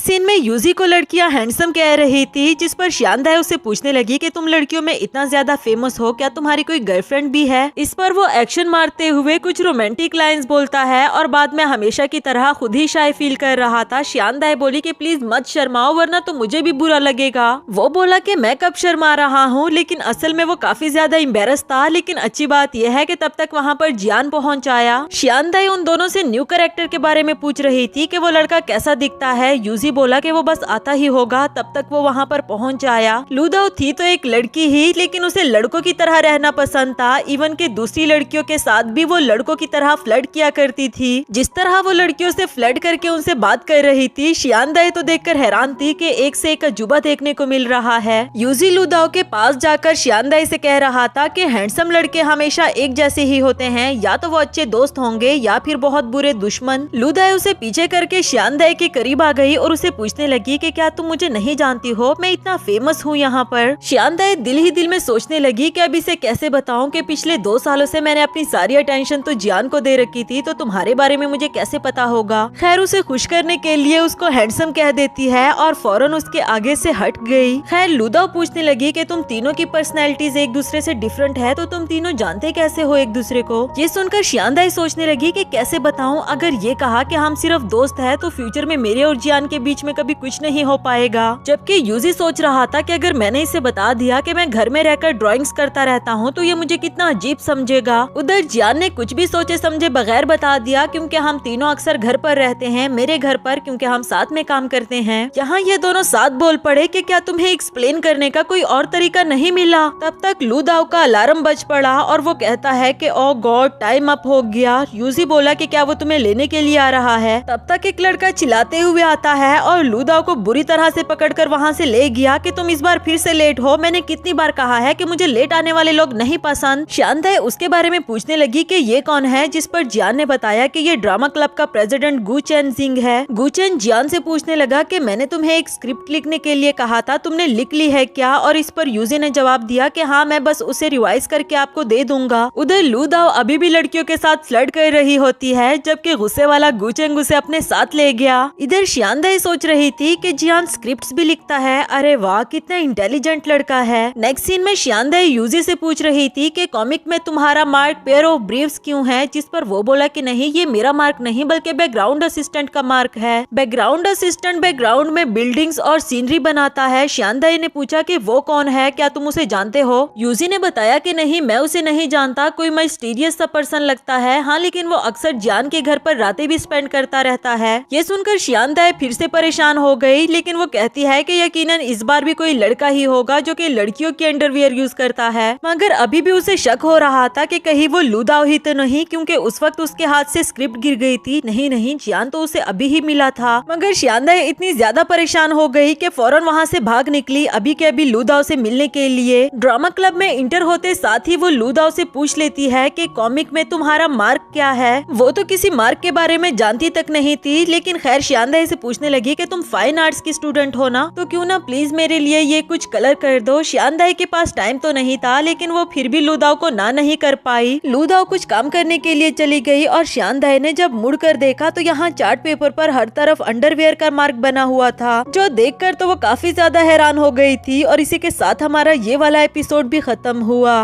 सीन में यूजी को लड़कियां हैंडसम कह रही थी, जिस पर श्यानदाई उससे पूछने लगी कि तुम लड़कियों में इतना ज्यादा फेमस हो, क्या तुम्हारी कोई गर्लफ्रेंड भी है। इस पर वो एक्शन मारते हुए कुछ रोमांटिक लाइंस बोलता है और बाद में हमेशा की तरह खुद ही शाय फील कर रहा था। श्यानदाई बोली कि प्लीज मत शर्माओ वरना तो मुझे भी बुरा लगेगा। वो बोला कि मैं कब शर्मा रहा हूँ, लेकिन असल में वो काफी ज्यादा एम्बेरस था। लेकिन अच्छी बात यह है कि तब तक वहाँ पर जियान पहुँच आया। श्यानदाई उन दोनों से न्यू कैरेक्टर के बारे में पूछ रही थी कि वो लड़का कैसा दिखता है। यूजी बोला कि वो बस आता ही होगा, तब तक वो वहाँ पर पहुँच आया। लूदाओ थी तो एक लड़की ही, लेकिन उसे लड़कों की तरह रहना पसंद था। इवन के दूसरी लड़कियों के साथ भी वो लड़कों की तरह फ्लर्ट किया करती थी। जिस तरह वो लड़कियों से फ्लर्ट करके उनसे बात कर रही थी, शियानदाई तो देखकर हैरान थी कि एक से एक अजूबा देखने को मिल रहा है। यूजी लूदाओ के पास जाकर शियानदाई से कह रहा था कि हैंडसम लड़के हमेशा एक जैसे ही होते हैं, या तो वो अच्छे दोस्त होंगे या फिर बहुत बुरे दुश्मन। लूदाई उसे पीछे करके शियानदाई के करीब आ गई और उसे पूछने लगी कि क्या तुम मुझे नहीं जानती हो, मैं इतना फेमस हूँ यहाँ पर। शियानदाई दिल ही दिल में सोचने लगी कि अब इसे कैसे बताऊं कि पिछले 2 सालों से मैंने अपनी सारी अटेंशन तो जियान को दे रखी थी, तो तुम्हारे बारे में मुझे कैसे पता होगा। खैर उसे खुश करने के लिए उसको हैंडसम कह देती है और फौरन उसके आगे से हट गई। खैर लूदाओ पूछने लगी कि तुम तीनों की पर्सनैलिटीज एक दूसरे से डिफरेंट है, तो तुम तीनों जानते कैसे हो एक दूसरे को। ये सुनकर शियानदाई सोचने लगी कि कैसे बताऊं, अगर ये कहा कि हम सिर्फ दोस्त है तो फ्यूचर में मेरे और जियान के बीच में कभी कुछ नहीं हो पाएगा। जबकि यूजी सोच रहा था कि अगर मैंने इसे बता दिया कि मैं घर में रहकर ड्राइंग्स करता रहता हूँ तो ये मुझे कितना अजीब समझेगा। उधर जियान ने कुछ भी सोचे समझे बगैर बता दिया, क्योंकि हम तीनों अक्सर घर पर रहते हैं, मेरे घर पर, क्योंकि हम साथ में काम करते हैं। यहाँ ये दोनों साथ बोल पड़े कि क्या तुम्हें एक्सप्लेन करने का कोई और तरीका नहीं मिला। तब तक लूदाओ का अलार्म बज पड़ा और वो कहता है कि ओ गॉड टाइम अप हो गया। यूजी बोला कि क्या वो तुम्हें लेने के लिए आ रहा है। तब तक एक लड़का चिल्लाते हुए आता है और लूदाओ को बुरी तरह से पकड़कर वहाँ से ले गया कि तुम इस बार फिर से लेट हो, मैंने कितनी बार कहा है कि मुझे लेट आने वाले लोग नहीं पसंद। शियानदाई उसके बारे में पूछने लगी कि ये कौन है, जिस पर जियान ने बताया कि ये ड्रामा क्लब का प्रेसिडेंट गु चेन सिंह है। गु चेन जियान से पूछने लगा कि मैंने तुम्हें एक स्क्रिप्ट लिखने के लिए कहा था, तुमने लिख ली है क्या। और इस पर यूजी ने जवाब दिया कि हाँ मैं बस उसे रिवाइज करके आपको दे दूंगा। उधर लूदाओ अभी भी लड़कियों के साथ फ्लर्ट कर रही होती है, जबकि गुस्से वाला गु चेन उसे अपने साथ ले गया। इधर शियानदाई सोच रही थी कि जियान स्क्रिप्ट्स भी लिखता है, अरे वाह कितना इंटेलिजेंट लड़का है। नेक्स्ट सीन में शियानदाई यूजी से पूछ रही थी कि कॉमिक में तुम्हारा मार्क पेयर ऑफ ब्रीव्स क्यों है, जिस पर वो बोला कि नहीं ये मेरा मार्क नहीं बल्कि बैकग्राउंड असिस्टेंट का मार्क है। बैकग्राउंड असिस्टेंट बैकग्राउंड में बिल्डिंग्स और सीनरी बनाता है। शियानदाई ने पूछा कि वो कौन है, क्या तुम उसे जानते हो। यूजी ने बताया कि नहीं मैं उसे नहीं जानता, कोई मिस्टीरियस सा पर्सन लगता है, हाँ लेकिन वो अक्सर जियान के घर पर रातें भी स्पेंड करता रहता है। ये सुनकर शियानदाई फिर से परेशान हो गई, लेकिन वो कहती है कि यकीनन इस बार भी कोई लड़का ही होगा जो कि लड़कियों की अंडरवियर यूज करता है। मगर अभी भी उसे शक हो रहा था कि कहीं वो लूदाओ ही तो नहीं, क्योंकि उस वक्त उसके हाथ से स्क्रिप्ट गिर गई थी। नहीं जियान तो उसे अभी ही मिला था। मगर शियानदाई इतनी ज्यादा परेशान हो गई कि फौरन वहाँ से भाग निकली अभी के अभी लूदाओ से मिलने के लिए। ड्रामा क्लब में इंटर होते साथ ही वो लूदाओ से पूछ लेती है कि कॉमिक में तुम्हारा मार्क क्या है। वो तो किसी मार्क के बारे में जानती तक नहीं थी, लेकिन खैर शियानदाई से पूछने लगी कि तुम फाइन आर्ट्स की स्टूडेंट हो ना, तो क्यों ना प्लीज मेरे लिए ये कुछ कलर कर दो। शियानदाई के पास टाइम तो नहीं था, लेकिन वो फिर भी लूदाओ को ना नहीं कर पाई। लूदाओ कुछ काम करने के लिए चली गई और शियानदाई ने जब मुड़ कर देखा तो यहाँ चार्ट पेपर पर हर तरफ अंडरवियर का मार्क बना हुआ था, जो देखकर तो वो काफी ज्यादा हैरान हो गई थी। और इसी के साथ हमारा ये वाला एपिसोड भी खत्म हुआ।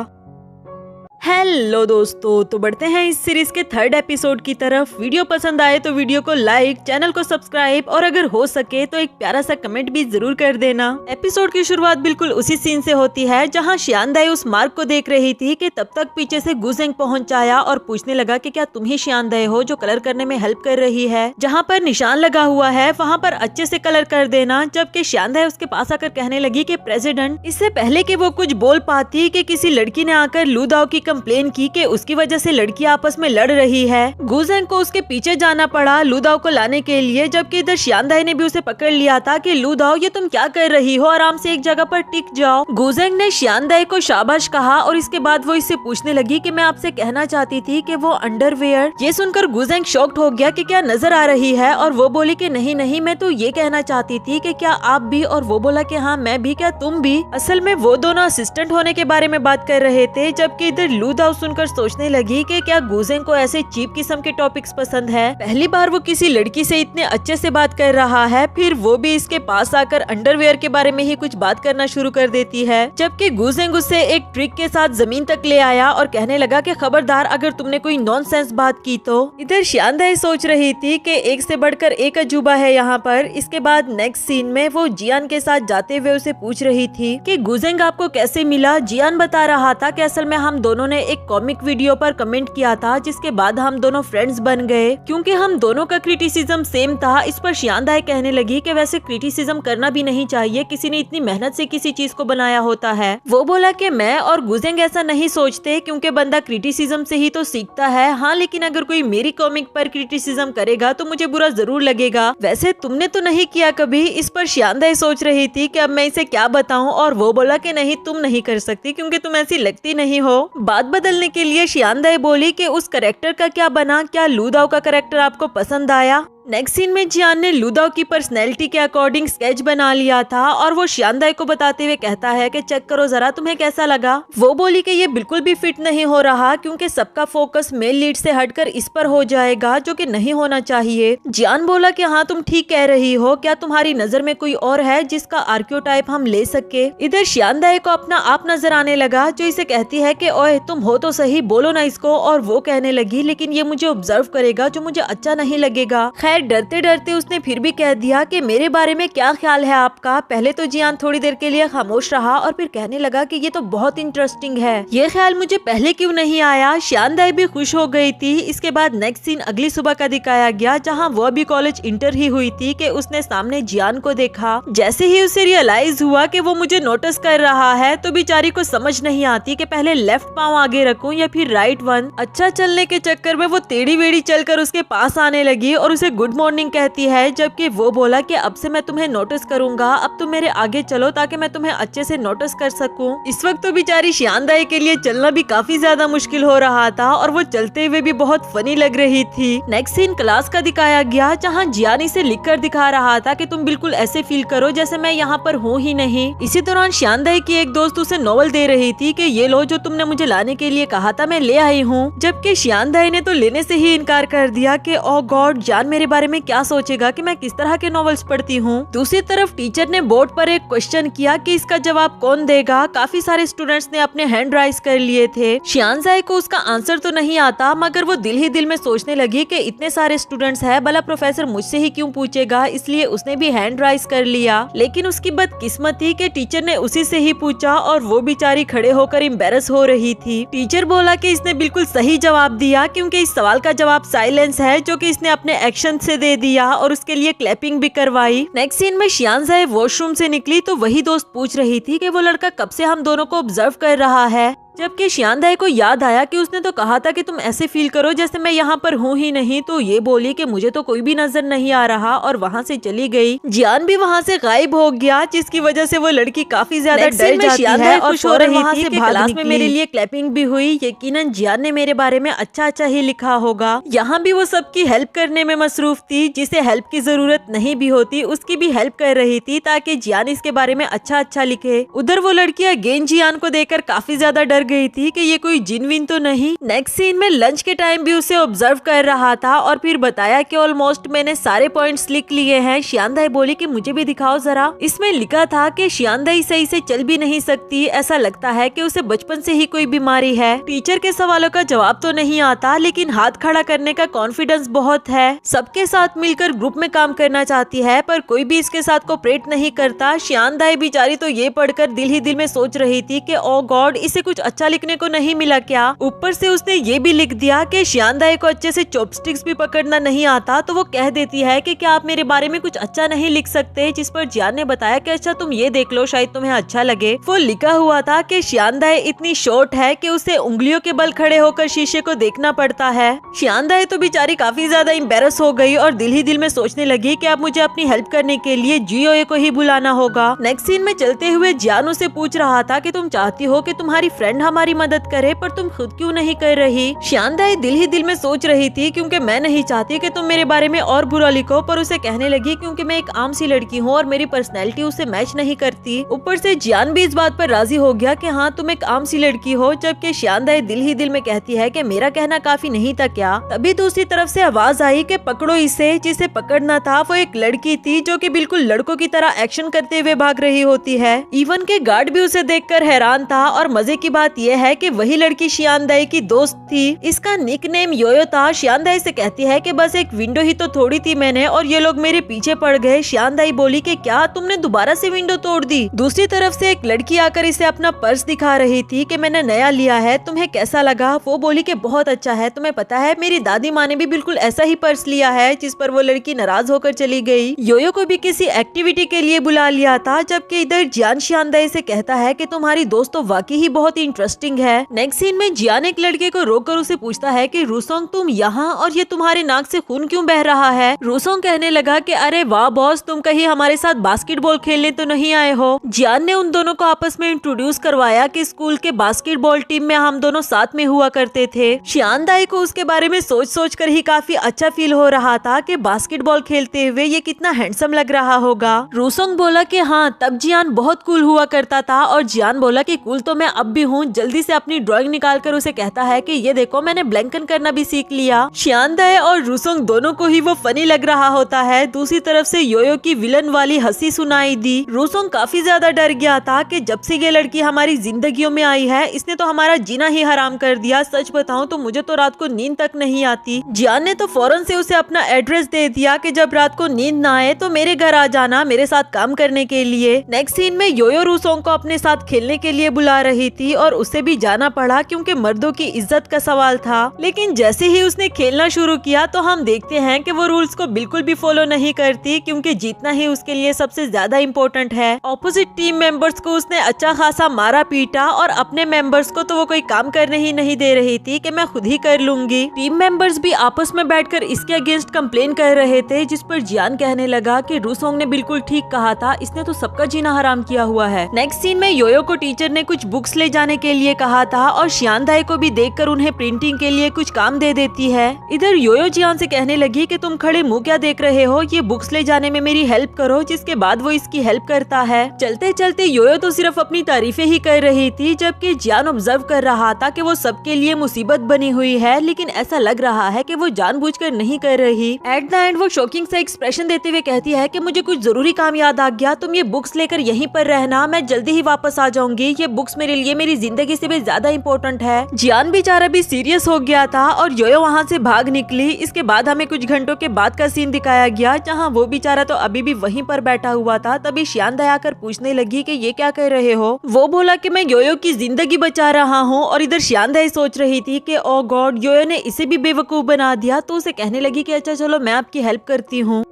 हेलो दोस्तों, तो बढ़ते हैं इस सीरीज के 3rd एपिसोड की तरफ। वीडियो पसंद आए तो वीडियो को लाइक, चैनल को सब्सक्राइब और अगर हो सके तो एक प्यारा सा कमेंट भी जरूर कर देना। एपिसोड की शुरुआत बिल्कुल उसी सीन से होती है जहां शियानदाई उस मार्क को देख रही थी कि तब तक पीछे से गु चेन पहुंच आया और पूछने लगा कि क्या तुम ही शियानदाई हो जो कलर करने में हेल्प कर रही है। जहाँ पर निशान लगा हुआ है वहाँ पर अच्छे से कलर कर देना। जबकि शियानदाई उसके पास आकर कहने लगी कि प्रेसिडेंट, इससे पहले कि वो कुछ बोल पाती कि किसी लड़की ने आकर लूदाओ की कंप्लेन की कि उसकी वजह से लड़कियां आपस में लड़ रही है। गु चेन को उसके पीछे जाना पड़ा लूदाओ को लाने के लिए, जबकि इधर शियानदाई ने भी उसे पकड़ लिया था कि लूदाओ ये तुम क्या कर रही हो, आराम से एक जगह पर टिक जाओ। गु चेन ने शियानदाई को शाबाश कहा और इसके बाद वो इससे पूछने लगी कि मैं आपसे कहना चाहती थी कि वो अंडरवियर। ये सुनकर गु चेन शॉक्ड हो गया कि क्या नजर आ रही है, और वो बोली कि नहीं मैं तो ये कहना चाहती थी कि क्या आप भी, और वो बोला कि हाँ मैं भी, क्या तुम भी। असल में वो दोनों असिस्टेंट होने के बारे में बात कर रहे थे, जबकि इधर लूदाओ सुनकर सोचने लगी कि क्या गु चेन को ऐसे चीप किस्म के टॉपिक्स पसंद है। पहली बार वो किसी लड़की से इतने अच्छे से बात कर रहा है, फिर वो भी इसके पास आकर अंडरवियर के बारे में ही कुछ बात करना शुरू कर देती है। जबकि गु चेन उसे एक ट्रिक के साथ जमीन तक ले आया और कहने लगा कि खबरदार अगर तुमने कोई नॉनसेंस बात की तो। इधर शियानदाई सोच रही थी कि एक से बढ़कर एक अजूबा है यहाँ पर। इसके बाद नेक्स्ट सीन में वो जियान के साथ जाते हुए उसे पूछ रही थी कि गु चेन आपको कैसे मिला। जियान बता रहा था कि असल में हम दोनों ने एक कॉमिक वीडियो पर कमेंट किया था, जिसके बाद हम दोनों फ्रेंड्स बन गए क्योंकि हम दोनों का क्रिटिसिज्म सेम था। इस पर शियान दाई कहने लगी कि वैसे क्रिटिसिज्म करना भी नहीं चाहिए, किसी ने इतनी मेहनत से किसी चीज को बनाया होता है। वो बोला कि मैं और गुजेंग ऐसा नहीं सोचते क्योंकि बंदा क्रिटिसिज्म से ही तो सीखता है। हाँ, लेकिन अगर कोई मेरी कॉमिक पर क्रिटिसिज्म करेगा तो मुझे बुरा जरूर लगेगा। वैसे तुमने तो नहीं किया कभी। इस पर शियान दाई सोच रही थी कि अब मैं इसे क्या बताऊं, और वो बोला कि नहीं, तुम नहीं कर सकती क्योंकि तुम ऐसी लगती नहीं हो। बात बदलने के लिए शियान दाई बोली कि उस कैरेक्टर का क्या बना, क्या लू दाओ का कैरेक्टर आपको पसंद आया। नेक्स्ट सीन में जियान ने लू दाओ की पर्सनैलिटी के अकॉर्डिंग स्केच बना लिया था और वो शियान दाई को बताते हुए कहता है कि चेक करो जरा, तुम्हें कैसा लगा। वो बोली कि ये बिल्कुल भी फिट नहीं हो रहा क्योंकि सबका फोकस मेल लीड से हटकर इस पर हो जाएगा, जो कि नहीं होना चाहिए। जियान बोला कि हाँ, तुम ठीक कह रही हो, क्या तुम्हारी नजर में कोई और है जिसका आर्कियोटाइप हम ले सके। इधर शियान दाई को अपना आप नजर आने लगा, जो इसे कहती है कि ओए तुम हो तो सही, बोलो ना इसको। और वो कहने लगी लेकिन ये मुझे ऑब्जर्व करेगा, जो मुझे अच्छा नहीं लगेगा। डरते डरते उसने फिर भी कह दिया कि मेरे बारे में क्या ख्याल है आपका। पहले तो जियान थोड़ी देर के लिए खामोश रहा और फिर कहने लगा कि ये तो बहुत इंटरेस्टिंग है, ये ख्याल मुझे पहले क्यों नहीं आया। शियान दाई भी खुश हो गई थी। इसके बाद नेक्स्ट सीन अगली सुबह का दिखाया गया, जहाँ वो अभी कॉलेज इंटर ही हुई थी कि उसने सामने जियान को देखा। जैसे ही उसे रियलाइज हुआ कि वो मुझे नोटिस कर रहा है तो बेचारी को समझ नहीं आती कि पहले लेफ्ट पाँव आगे रखूं या फिर राइट वन। अच्छा चलने के चक्कर में वो टेढ़ी वेढ़ी चलकर उसके पास आने लगी और उसे गुड मॉर्निंग कहती है, जबकि वो बोला कि अब से मैं तुम्हें नोटिस करूंगा, अब तुम मेरे आगे चलो ताकि मैं तुम्हें अच्छे से नोटिस कर सकूं। इस वक्त तो बेचारी शियान दाई के लिए चलना भी काफी ज्यादा मुश्किल हो रहा था और वो चलते हुए भी बहुत फनी लग रही थी। नेक्स्ट सीन क्लास का दिखाया गया, जहाँ जियान इसे लिख कर दिखा रहा था कि तुम बिल्कुल ऐसे फील करो जैसे मैं यहाँ पर हूँ ही नहीं। इसी दौरान शियान दाई की एक दोस्त उसे नॉवल दे रही थी कि ये लो, जो तुमने मुझे लाने के लिए कहा था मैं ले आई हूँ। जबकि शियान दाई ने तो लेने से ही इनकार कर दिया कि ओ गॉड, जान मेरे बारे में क्या सोचेगा कि मैं किस तरह के नॉवेल्स पढ़ती हूँ। दूसरी तरफ टीचर ने बोर्ड पर एक क्वेश्चन किया कि इसका जवाब कौन देगा। काफी सारे स्टूडेंट्स ने अपने हैंड राइज कर लिए थे। शियान दाई को उसका आंसर तो नहीं आता, मगर वो दिल ही दिल में सोचने लगी कि इतने सारे स्टूडेंट्स हैं, भला प्रोफेसर मुझसे ही क्यों पूछेगा, इसलिए उसने भी हैंड राइज कर लिया। लेकिन उसकी बदकिस्मती कि टीचर ने उसी से ही पूछा और वो बेचारी खड़े होकर एम्बेरस हो रही थी। टीचर बोला कि इसने बिल्कुल सही जवाब दिया क्योंकि इस सवाल का जवाब साइलेंस है, जो कि इसने अपने एक्शन से दे दिया और उसके लिए क्लैपिंग भी करवाई। नेक्स्ट सीन में शियान दाई वॉशरूम से निकली तो वही दोस्त पूछ रही थी कि वो लड़का कब से हम दोनों को ऑब्जर्व कर रहा है। जबकि शियान दाई को याद आया कि उसने तो कहा था कि तुम ऐसे फील करो जैसे मैं यहाँ पर हूँ ही नहीं, तो ये बोली कि मुझे तो कोई भी नजर नहीं आ रहा और वहाँ से चली गई। जियान भी वहाँ से गायब हो गया, जिसकी वजह से वो लड़की काफी ज्यादा डर जाती है और खुश हो रही थी कि क्लास में मेरे लिए क्लैपिंग भी हुई। यकीनन जियान ने मेरे बारे में अच्छा अच्छा ही लिखा होगा। यहाँ भी वो सबकी हेल्प करने में मसरूफ थी, जिसे हेल्प की जरूरत नहीं भी होती उसकी भी हेल्प कर रही थी ताकि जियान इसके बारे में अच्छा अच्छा लिखे। उधर वो लड़की अगेन जियान को देखकर काफी ज्यादा डर गई थी कि ये कोई जिनविन तो नहीं। नेक्स्ट सीन में लंच के टाइम भी उसे ऑब्जर्व कर रहा था और फिर बताया कि ऑलमोस्ट मैंने सारे पॉइंट्स लिख लिए हैं। शियान दाई बोली कि मुझे भी दिखाओ जरा। इसमें लिखा था कि शियान दाई सही से चल भी नहीं सकती, ऐसा लगता है कि उसे बचपन से ही कोई बीमारी है। टीचर के सवालों का जवाब तो नहीं आता, लेकिन हाथ खड़ा करने का कॉन्फिडेंस बहुत है। सबके साथ मिलकर ग्रुप में काम करना चाहती है, पर कोई भी इसके साथ कोऑपरेट नहीं करता। शियान दाई बेचारी तो ये पढ़कर दिल ही दिल में सोच रही थी कि ओ गॉड, इसे कुछ अच्छा लिखने को नहीं मिला क्या। ऊपर से उसने ये भी लिख दिया कि शियान दाई को अच्छे से चॉपस्टिक्स भी पकड़ना नहीं आता, तो वो कह देती है कि क्या आप मेरे बारे में कुछ अच्छा नहीं लिख सकते। जिस पर जियान ने बताया कि अच्छा तुम ये देख लो, शायद तुम्हें अच्छा लगे। वो लिखा हुआ था कि शियान दाई इतनी शॉर्ट है कि उसे उंगलियों के बल खड़े होकर शीशे को देखना पड़ता है। शियान दाई तो बेचारी काफी ज्यादा एम्बेरस हो गई और दिल ही दिल में सोचने लगी कि अब मुझे अपनी हेल्प करने के लिए जीओए को ही बुलाना होगा। नेक्स्ट सीन में चलते हुए जियान उसे पूछ रहा था कि तुम चाहती हो कि तुम्हारी फ्रेंड हमारी मदद करे, पर तुम खुद क्यों नहीं कर रही। शियान दाई दिल ही दिल में सोच रही थी क्योंकि मैं नहीं चाहती कि तुम मेरे बारे में और बुरा लिखो, पर उसे कहने लगी क्योंकि मैं एक आम सी लड़की हूँ और मेरी पर्सनैलिटी उससे मैच नहीं करती। ऊपर से जियान भी इस बात पर राजी हो गया कि हाँ तुम एक आम सी लड़की हो, जबकि शियान दाई दिल ही दिल में कहती है कि मेरा कहना काफी नहीं था क्या। तभी दूसरी तरफ से आवाज आई कि पकड़ो इसे। जिसे पकड़ना था वो एक लड़की थी जो कि बिल्कुल लड़कों की तरह एक्शन करते हुए भाग रही होती है। इवन के गार्ड भी उसे देखकर हैरान था और मजे की बात बात यह है कि वही लड़की शियान दाई की दोस्त थी। इसका निकनेम योयो था। शियान दाई से कहती है कि बस एक विंडो ही तो तोड़ी थी मैंने और ये लोग मेरे पीछे पड़ गए। शियान दाई बोली कि क्या तुमने दोबारा से विंडो तोड़ दी। दूसरी तरफ से एक लड़की आकर इसे अपना पर्स दिखा रही थी कि मैंने नया लिया है, तुम्हें कैसा लगा। वो बोली कि बहुत अच्छा है। तुम्हें पता है मेरी दादी माँ ने भी बिल्कुल ऐसा ही पर्स लिया है। जिस पर वो लड़की नाराज होकर चली गई। योयो को भी किसी एक्टिविटी के लिए बुला लिया था, जबकि इधर जियान शियान दाई से कहता है कि तुम्हारी दोस्त तो वाकई ही बहुत इंटरेस्टिंग है। नेक्स्ट सीन में जियान एक लड़के को रोककर उसे पूछता है कि रूसोंग तुम यहाँ और ये तुम्हारे नाक से खून क्यों बह रहा है। रूसोंग कहने लगा कि अरे वाह बॉस, तुम कहीं हमारे साथ बास्केटबॉल खेलने तो नहीं आए हो। जियान ने उन दोनों को आपस में इंट्रोड्यूस करवाया कि स्कूल के बास्केटबॉल टीम में हम दोनों साथ में हुआ करते थे। शियान दाई को उसके बारे में सोच कर ही काफी अच्छा फील हो रहा था कि बास्केटबॉल खेलते हुए ये कितना हैंडसम लग रहा होगा। रूसोंग बोला कि हाँ, तब जियान बहुत कूल हुआ करता था और जियान बोला कि कूल तो मैं अब भी हूँ। जल्दी से अपनी ड्राइंग निकालकर उसे कहता है कि ये देखो मैंने ब्लैंकन करना भी सीख लिया। शियान दाई और रूसोंग दोनों को ही वो फनी लग रहा होता है। दूसरी तरफ से योयो की विलन वाली हंसी सुनाई दी। रूसोंग काफी ज्यादा डर गया था कि जब से ये लड़की हमारी जिंदगियों में आई है इसने तो हमारा जीना ही हराम कर दिया। सच बताऊं तो मुझे तो रात को नींद तक नहीं आती। जियान ने तो फौरन से उसे अपना एड्रेस दे दिया कि जब रात को नींद ना आए तो मेरे घर आ जाना मेरे साथ काम करने के लिए। नेक्स्ट सीन में योयो रूसोंग को अपने साथ खेलने के लिए बुला रही थी और उसे भी जाना पड़ा क्योंकि मर्दों की इज्जत का सवाल था। लेकिन जैसे ही उसने खेलना शुरू किया तो हम देखते हैं कि वो रूल्स को बिल्कुल भी फॉलो नहीं करती क्योंकि जीतना ही उसके लिए सबसे ज्यादा इम्पोर्टेंट है। ऑपोजिट टीम मेंबर्स को उसने अच्छा खासा मारा पीटा और अपने मेंबर्स को तो वो कोई काम करने ही नहीं दे रही थी कि मैं खुद ही कर लूंगी। टीम मेंबर्स भी आपस में बैठकर इसके अगेंस्ट कंप्लेन कर रहे थे, जिस पर जियान कहने लगा कि रूसोंग ने बिल्कुल ठीक कहा था, इसने तो सबका जीना हराम किया हुआ है। नेक्स्ट सीन में योयो को टीचर ने कुछ बुक्स ले जाने के लिए कहा था और शियान दाई को भी देखकर उन्हें प्रिंटिंग के लिए कुछ काम दे देती है। इधर योयो जियान से कहने लगी कि तुम खड़े मुंह क्या देख रहे हो, ये बुक्स ले जाने में मेरी हेल्प करो। जिसके बाद वो इसकी हेल्प करता है। चलते चलते योयो तो सिर्फ अपनी तारीफें ही कर रही थी, जबकि जियान ऑब्जर्व कर रहा था कि वो सबके लिए मुसीबत बनी हुई है, लेकिन ऐसा लग रहा है कि वो जानबूझकर नहीं कर रही। एट द एंड वो शॉकिंग सा एक्सप्रेशन देते हुए कहती है कि मुझे कुछ जरूरी काम याद आ गया, तुम ये बुक्स लेकर यहीं पर रहना, मैं जल्दी ही वापस आ जाऊंगी। ये बुक्स मेरे लिए मेरी जिंदगी से भी ज्यादा इम्पोर्टेंट है। जियान बेचारा भी सीरियस हो गया था और योयो वहाँ से भाग निकली। इसके बाद हमें कुछ घंटों के बाद का सीन दिखाया गया जहाँ वो बेचारा तो अभी भी वहीं पर बैठा हुआ था। तभी शियान दाई आकर पूछने लगी कि ये क्या कर रहे हो। वो बोला कि मैं योयो की जिंदगी बचा रहा हूँ और इधर शियान दाई सोच रही थी कि ओ गॉड, योयो ने इसे भी बेवकूफ बना दिया। तो उसे कहने लगी कि अच्छा चलो मैं आपकी हेल्प करती हूँ।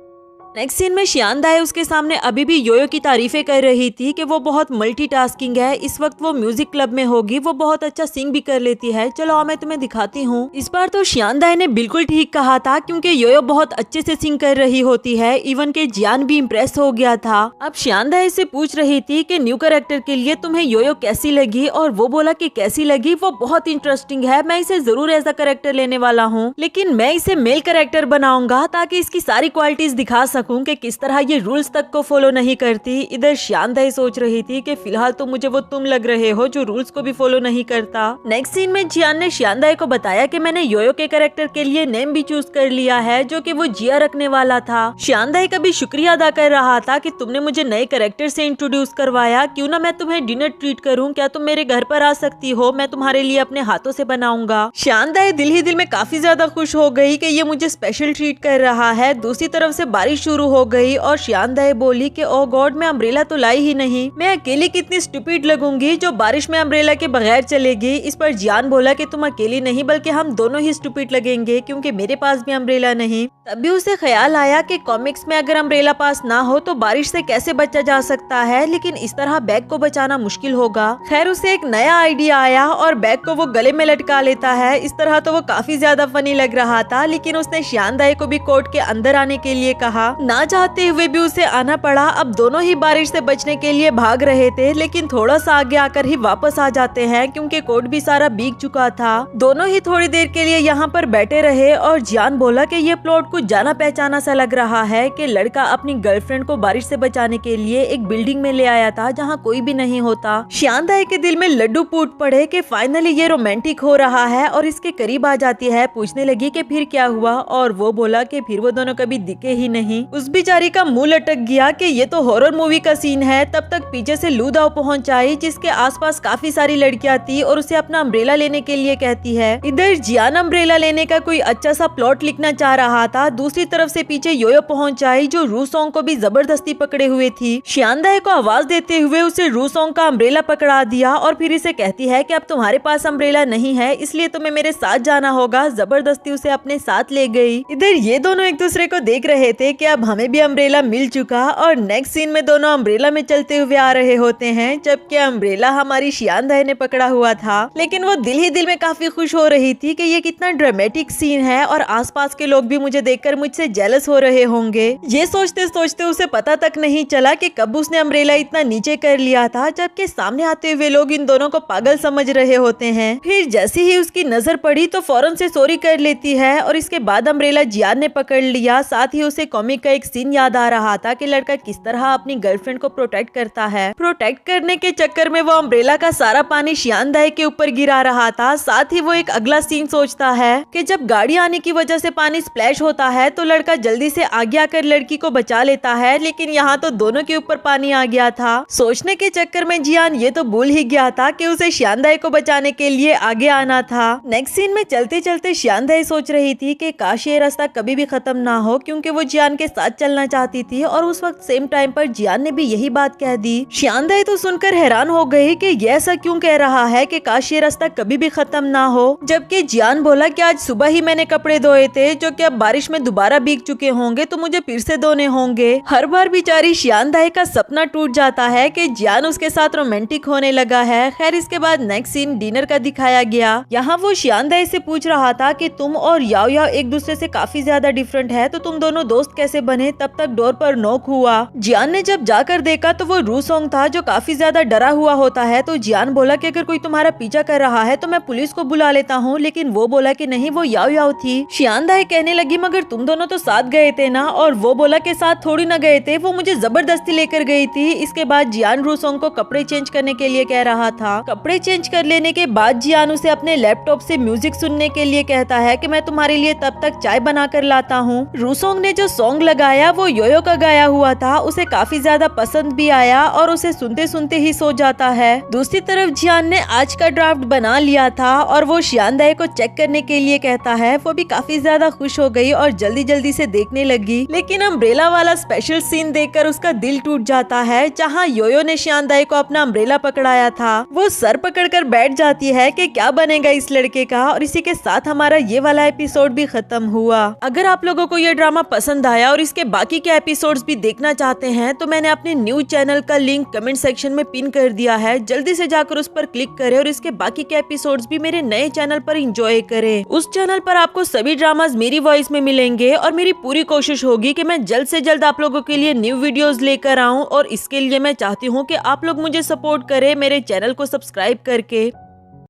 नेक्स्ट सीन में शियान दाई उसके सामने अभी भी योयो की तारीफें कर रही थी कि वो बहुत मल्टीटास्किंग है। इस वक्त वो म्यूजिक क्लब में होगी, वो बहुत अच्छा सिंग भी कर लेती है। चलो मैं तुम्हें दिखाती हूँ। इस बार तो शियान दाई ने बिल्कुल ठीक कहा था क्योंकि योयो बहुत अच्छे से सिंग कर रही होती है। इवन के जियान भी इम्प्रेस हो गया था। अब शियान दाई से पूछ रही थी कि न्यू कैरेक्टर के लिए तुम्हें योयो कैसी लगी और वो बोला कि कैसी लगी, वो बहुत इंटरेस्टिंग है, मैं इसे जरूर ऐसा कैरेक्टर लेने वाला हूँ, लेकिन मैं इसे मेल कैरेक्टर बनाऊंगा ताकि इसकी सारी क्वालिटीज दिखा सकूं कि किस तरह ये रूल्स तक को फॉलो नहीं करती। इधर शियान दाई सोच रही थी कि फिलहाल तो मुझे वो तुम लग रहे हो जो रूल्स को भी फॉलो नहीं करता। नेक्स्ट सीन में जियान ने शियान दाई को बताया कि मैंने योयो के कैरेक्टर के लिए नेम भी चूज कर लिया है जो कि वो जिया रखने वाला था। शियान दाई का भी शुक्रिया अदा कर रहा था कि तुमने मुझे नए कैरेक्टर से इंट्रोड्यूस करवाया, क्यों ना मैं तुम्हें डिनर ट्रीट करूं, क्या तुम मेरे घर पर आ सकती हो, मैं तुम्हारे लिए अपने हाथों से बनाऊंगा। शियान दाई दिल ही दिल में काफी ज्यादा खुश हो गई कि ये मुझे स्पेशल ट्रीट कर रहा है। दूसरी तरफ से बारिश शुरू हो गई और शियान दाई बोली कि ओ गॉड, मैं अम्ब्रेला तो लाई ही नहीं, मैं अकेली कितनी स्टूपिड लगूंगी जो बारिश में अम्ब्रेला के बगैर चलेगी। इस पर जियान बोला कि तुम अकेली नहीं बल्कि हम दोनों ही स्टूपिड लगेंगे क्योंकि मेरे पास भी अम्ब्रेला नहीं। तभी उसे ख्याल आया कि कॉमिक्स में अगर अम्ब्रेला पास ना हो तो बारिश से कैसे बचा जा सकता है, लेकिन इस तरह बैग को बचाना मुश्किल होगा। खैर उसे एक नया आइडिया आया और बैग को वो गले में लटका लेता है। इस तरह तो वो काफी ज्यादा फनी लग रहा था, लेकिन उसने शियान दाई को भी कोर्ट के अंदर आने के लिए कहा। ना चाहते हुए भी उसे आना पड़ा। अब दोनों ही बारिश से बचने के लिए भाग रहे थे, लेकिन थोड़ा सा आगे आकर ही वापस आ जाते हैं क्योंकि कोर्ट भी सारा भीग चुका था। दोनों ही थोड़ी देर के लिए यहाँ पर बैठे रहे और जियान बोला कि ये प्लॉट कुछ जाना पहचाना सा लग रहा है कि लड़का अपनी गर्लफ्रेंड को बारिश से बचाने के लिए एक बिल्डिंग में ले आया था जहाँ कोई भी नहीं होता। शियान दाई के दिल में लड्डू फूट पड़े कि फाइनली ये रोमांटिक हो रहा है और इसके करीब आ जाती है। पूछने लगी कि फिर क्या हुआ और वो बोला कि फिर वो दोनों कभी दिखे ही नहीं। उस बेचारी का मुंह लटक गया कि ये तो हॉरर मूवी का सीन है। तब तक पीछे से लू दाओ पहुंच आई, जिसके आसपास काफी सारी लड़कियां थी और उसे अपना अम्ब्रेला लेने के लिए कहती है। इधर जियान अम्ब्रेला लेने का कोई अच्छा सा प्लॉट लिखना चाह रहा था। दूसरी तरफ से पीछे योयो पहुंच आई, जो रूसोंग को भी जबरदस्ती पकड़े हुए थी। शियांदाए को आवाज देते हुए उसे रूसोंग का अम्ब्रेला पकड़ा दिया और फिर इसे कहती है कि अब तुम्हारे पास अम्ब्रेला नहीं है, इसलिए तुम्हें मेरे साथ जाना होगा। जबरदस्ती उसे अपने साथ ले गई। इधर ये दोनों एक दूसरे को देख रहे थे कि अब हमें भी अम्ब्रेला मिल चुका, और नेक्स्ट सीन में दोनों अम्ब्रेला में चलते हुए आ रहे होते हैं, जबकि अम्ब्रेला हमारी शियांदाए ने पकड़ा हुआ था। लेकिन वो दिल ही दिल में काफी खुश हो रही थी कि ये कितना ड्रामेटिक सीन है और आसपास के लोग भी मुझे देखकर मुझसे जेलस हो रहे होंगे। ये सोचते सोचते उसे पता तक नहीं चला कि कब उसने अम्ब्रेला इतना नीचे कर लिया था, जबकि सामने आते हुए लोग इन दोनों को पागल समझ रहे होते हैं। फिर जैसे ही उसकी नजर पड़ी तो फौरन से सॉरी कर लेती है, और इसके बाद अम्ब्रेला जियान ने पकड़ लिया। साथ ही उसे कॉमिक का एक सीन याद आ रहा था कि लड़का किस तरह अपनी गर्लफ्रेंड को प्रोटेक्ट करता है। प्रोटेक्ट करने के चक्कर में वो अम्ब्रेला का सारा पानी शियांदाए के ऊपर गिरा रहा था। साथ ही वो एक अगला सीन सोचता है कि जब गाड़ी आने की वजह से पानी स्प्लैश होता है तो लड़का जल्दी से आगे आकर लड़की को बचा लेता है, लेकिन यहाँ तो दोनों के ऊपर पानी आ गया था। सोचने के चक्कर में जियान ये तो भूल ही गया था कि उसे शियांदाए को बचाने के लिए आगे आना था। नेक्स्ट सीन में चलते चलते शियांदाए सोच रही थी कि काश ये रास्ता कभी भी खत्म ना हो, क्योंकि वो जियान के साथ चलना चाहती थी, और उस वक्त सेम टाइम पर जियान ने भी यही बात कह दी। शियांदाए तो सुनकर हैरान हो गई कि ये ऐसा क्यों कह रहा है कि काश ये रास्ता कभी भी खत्म ना हो, जबकि जियान बोला कि आज सुबह ही मैंने कपड़े धोए थे, जो कि अब बारिश में दोबारा भीग चुके होंगे, तो मुझे फिर से धोने होंगे। हर बार बेचारी शियांदाए का सपना टूट जाता है कि जियान उसके साथ रोमांटिक होने लगा है। खैर, इसके बाद नेक्स्ट सीन डिनर का दिखाया गया। यहाँ वो शियांदाए से पूछ रहा था कि तुम और याओ याओ एक दूसरे से काफी ज्यादा डिफरेंट है, तो तुम दोनों दोस्त कैसे बने। तब तक डोर पर नॉक हुआ। जियान ने जब जाकर देखा तो वो रूसोंग था, जो काफी ज्यादा डरा हुआ होता है। तो जियान बोला कि अगर कोई तुम्हारा पीछा कर रहा है तो मैं पुलिस को बुला लेता हूँ, लेकिन वो बोला कि नहीं, वो याओ याओ थी। शियांदाए कहने लगी मगर तुम दोनों तो साथ गए थे ना, और वो बोला कि साथ थोड़ी ना गए थे, वो मुझे जबरदस्ती लेकर गई थी। इसके बाद जियान रूसोंग को कपड़े चेंज करने के लिए कह रहा था। कपड़े चेंज कर लेने के बाद जियान उसे अपने लैपटॉप से म्यूजिक सुनने के लिए कहता है कि मैं तुम्हारे लिए तब तक चाय बना कर लाता हूँ। रूसोंग ने जो सॉन्ग लगाया वो योयो का गाया हुआ था, उसे काफी ज्यादा पसंद भी आया और उसे सुनते सुनते ही सो जाता है। दूसरी तरफ जियान ने आज का ड्राफ्ट बना लिया था और वो शियांदाए को चेक करने के लिए कहता है। वो भी काफी ज्यादा खुश हो गई और जल्दी जल्दी से देखने लगी, लेकिन अम्ब्रेला वाला स्पेशल सीन देखकर उसका दिल टूट जाता है, जहाँ योयो ने शियांदाए को अपना अम्ब्रेला पकड़ाया था। वो सर पकड़कर बैठ जाती है कि क्या बनेगा इस लड़के का, और इसी के साथ हमारा ये वाला एपिसोड भी खत्म हुआ। अगर आप लोगों को ये ड्रामा पसंद आया और इसके बाकी के एपिसोड्स भी देखना चाहते हैं तो मैंने अपने न्यू चैनल का लिंक कमेंट सेक्शन में पिन कर दिया है, जल्दी से जाकर उस पर क्लिक करें और इसके बाकी के एपिसोड्स भी मेरे नए चैनल पर एंजॉय करें। उस चैनल पर आपको सभी ड्रामाज मेरी वॉइस में मिलेंगे और मेरी पूरी कोशिश होगी कि मैं जल्द से जल्द आप लोगों के लिए न्यू वीडियोस लेकर आऊं, और इसके लिए मैं चाहती हूं कि आप लोग मुझे सपोर्ट करें मेरे चैनल को सब्सक्राइब करके।